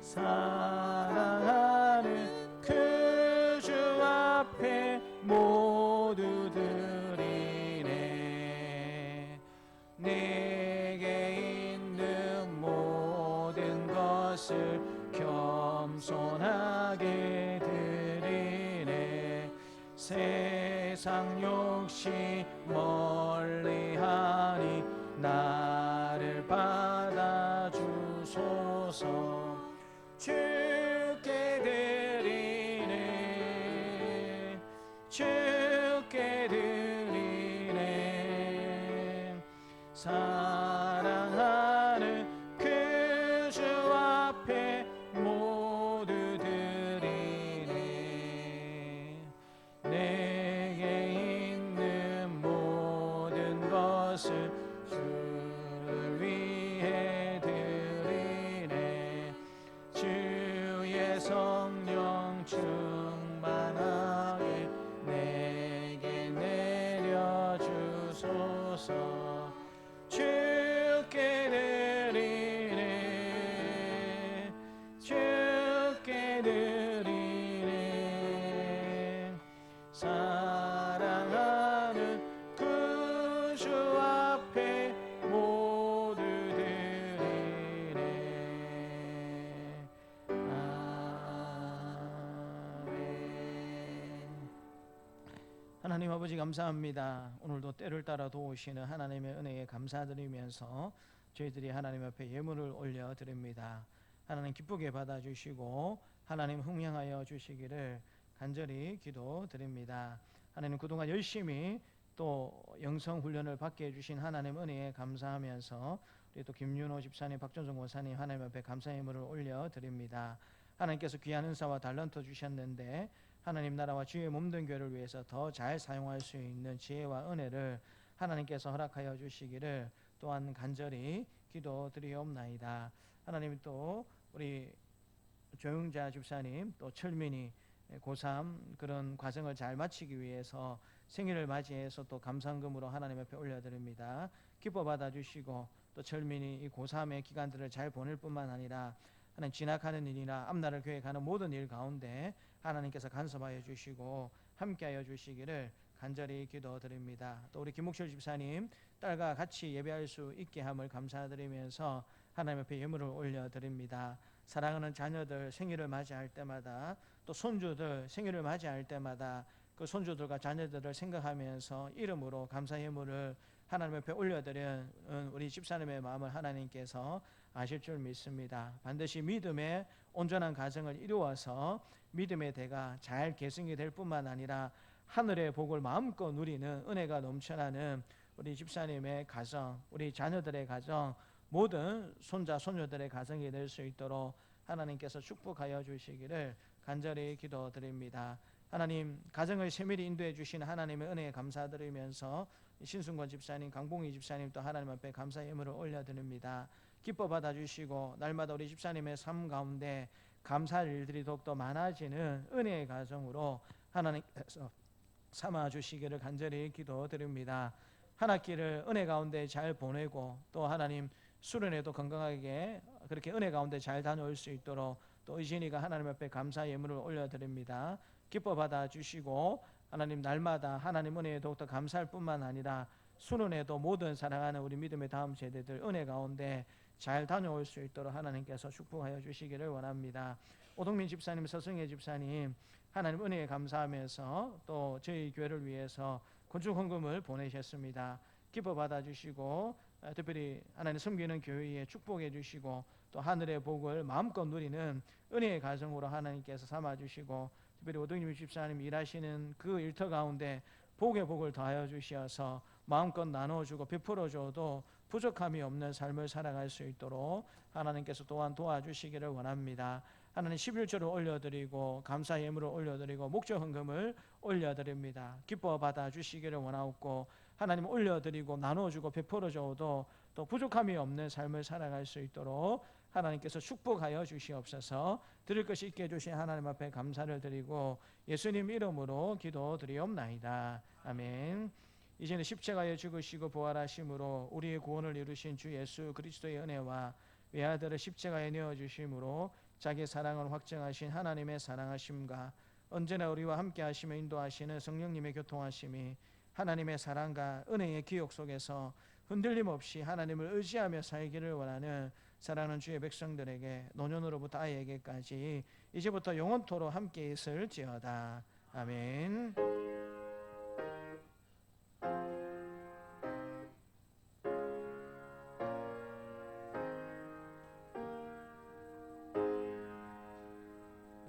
사랑하는 그 주 앞에 모두 드리네. 내게 있는 모든 것을 겸손하게 드리네. 세상 욕심 멀리하니 나를 받아주소서. 주께 드리네. 주께 드리네. 사랑하는 그 주 앞에 모두 드리네. 내게 있는 모든 것을 주를 위해 드리네. 주의 성령 충만하게 내게 내려주소서. 주께 드리네. 주께 드리네. 사랑하는 그 주 앞에 모두 드리네. 아멘. 하나님 아버지 감사합니다. 오늘도 때를 따라 도우시는 하나님의 은혜에 감사드리면서 저희들이 하나님 앞에 예물을 올려드립니다. 하나님 기쁘게 받아주시고 하나님 흥명하여 주시기를 간절히 기도드립니다. 하나님 그동안 열심히 또 영성훈련을 받게 해주신 하나님 은혜에 감사하면서 우리 또 김윤호 집사님, 박전성 권사님 하나님 앞에 감사의 예물을 올려드립니다. 하나님께서 귀한 은사와 달란트 주셨는데 하나님 나라와 주의 몸된 교회를 위해서 더 잘 사용할 수 있는 지혜와 은혜를 하나님께서 허락하여 주시기를 또한 간절히 기도드리옵나이다. 하나님 또 우리 조용자 집사님 또 철민이 고3 그런 과정을 잘 마치기 위해서 생일을 맞이해서 또 감상금으로 하나님 앞에 올려드립니다. 기뻐 받아주시고 또 철민이 이 고3의 기간들을 잘 보낼 뿐만 아니라 하나님 진학하는 일이나 앞날을 계획하는 모든 일 가운데 하나님께서 간섭하여 주시고 함께하여 주시기를 간절히 기도드립니다. 또 우리 김목철 집사님 딸과 같이 예배할 수 있게 함을 감사드리면서 하나님 앞에 예물을 올려드립니다. 사랑하는 자녀들 생일을 맞이할 때마다 또 손주들 생일을 맞이할 때마다 그 손주들과 자녀들을 생각하면서 이름으로 감사 예물을 하나님 앞에 올려드리는 우리 집사님의 마음을 하나님께서 아실 줄 믿습니다. 반드시 믿음의 온전한 가정을 이루어서 믿음의 대가 잘 계승이 될 뿐만 아니라 하늘의 복을 마음껏 누리는 은혜가 넘쳐나는 우리 집사님의 가정, 우리 자녀들의 가정, 모든 손자 손녀들의 가정이 될 수 있도록 하나님께서 축복하여 주시기를 간절히 기도드립니다. 하나님 가정을 세밀히 인도해 주신 하나님의 은혜에 감사드리면서 신순권 집사님, 강봉희 집사님 또 하나님 앞에 감사 예물을 올려드립니다. 기뻐 받아주시고 날마다 우리 집사님의 삶 가운데 감사할 일들이 더욱더 많아지는 은혜의 가정으로 하나님께서 삼아주시기를 간절히 기도드립니다. 한 학기를 은혜 가운데 잘 보내고 또 하나님 수련회도 건강하게 그렇게 은혜 가운데 잘 다녀올 수 있도록 또 의진이가 하나님 앞에 감사 예물을 올려드립니다. 기뻐 받아주시고 하나님 날마다 하나님 은혜에 더욱더 감사할 뿐만 아니라 수능에도 모든 사랑하는 우리 믿음의 다음 세대들 은혜 가운데 잘 다녀올 수 있도록 하나님께서 축복하여 주시기를 원합니다. 오동민 집사님, 서승혜 집사님, 하나님 은혜에 감사하면서 또 저희 교회를 위해서 건축 헌금을 보내셨습니다. 기뻐 받아주시고 특별히 하나님 섬기는 교회에 축복해 주시고 또 하늘의 복을 마음껏 누리는 은혜의 가정으로 하나님께서 삼아주시고 특별히 오동민 집사님 일하시는 그 일터 가운데 복의 복을 더하여 주시어서 마음껏 나눠주고 베풀어줘도 부족함이 없는 삶을 살아갈 수 있도록 하나님께서 또한 도와주시기를 원합니다. 하나님 11조를 올려드리고 감사 예물을 올려드리고 목적 헌금을 올려드립니다. 기뻐 받아주시기를 원하옵고 하나님 올려드리고 나눠주고 베풀어줘도 또 부족함이 없는 삶을 살아갈 수 있도록 하나님께서 축복하여 주시옵소서. 드릴 것이 있게 해주신 하나님 앞에 감사를 드리고 예수님 이름으로 기도드리옵나이다. 아멘. 이제는 십자가에 죽으시고 부활하심으로 우리의 구원을 이루신 주 예수 그리스도의 은혜와 외아들을 십자가에 내어주심으로 자기 사랑을 확증하신 하나님의 사랑하심과 언제나 우리와 함께 하시며 인도하시는 성령님의 교통하심이 하나님의 사랑과 은혜의 기억 속에서 흔들림 없이 하나님을 의지하며 살기를 원하는 사랑하는 주의 백성들에게 노년으로부터 아이에게까지 이제부터 영원토록 함께 있을지어다. 아멘.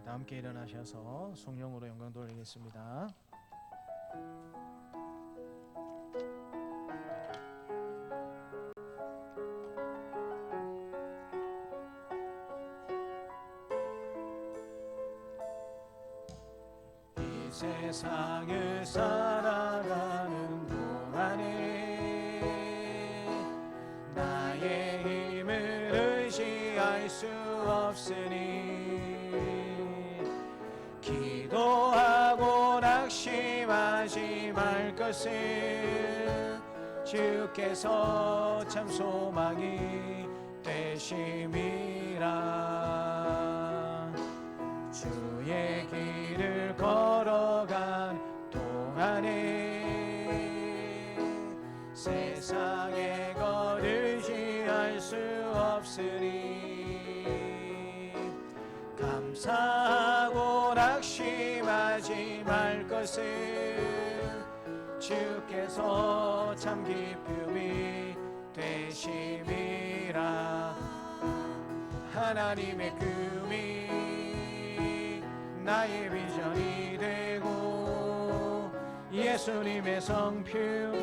함께 일어나셔서 성령으로 영광 돌리겠습니다. 이 세상을 살아가는 동안에 나의 힘을 의지할 수 없으니 기도하고 낙심하지 말 것을 주께서 참 소망이 되심이라. 주의 길을 걸어간 동안에 세상의 것 의지할 수 없으니 감사하고 낙심하지 말 것을 주께서 참 기쁨이 되심이라. 하나님의 꿈이 나의 비전이 되고 예수님의 성품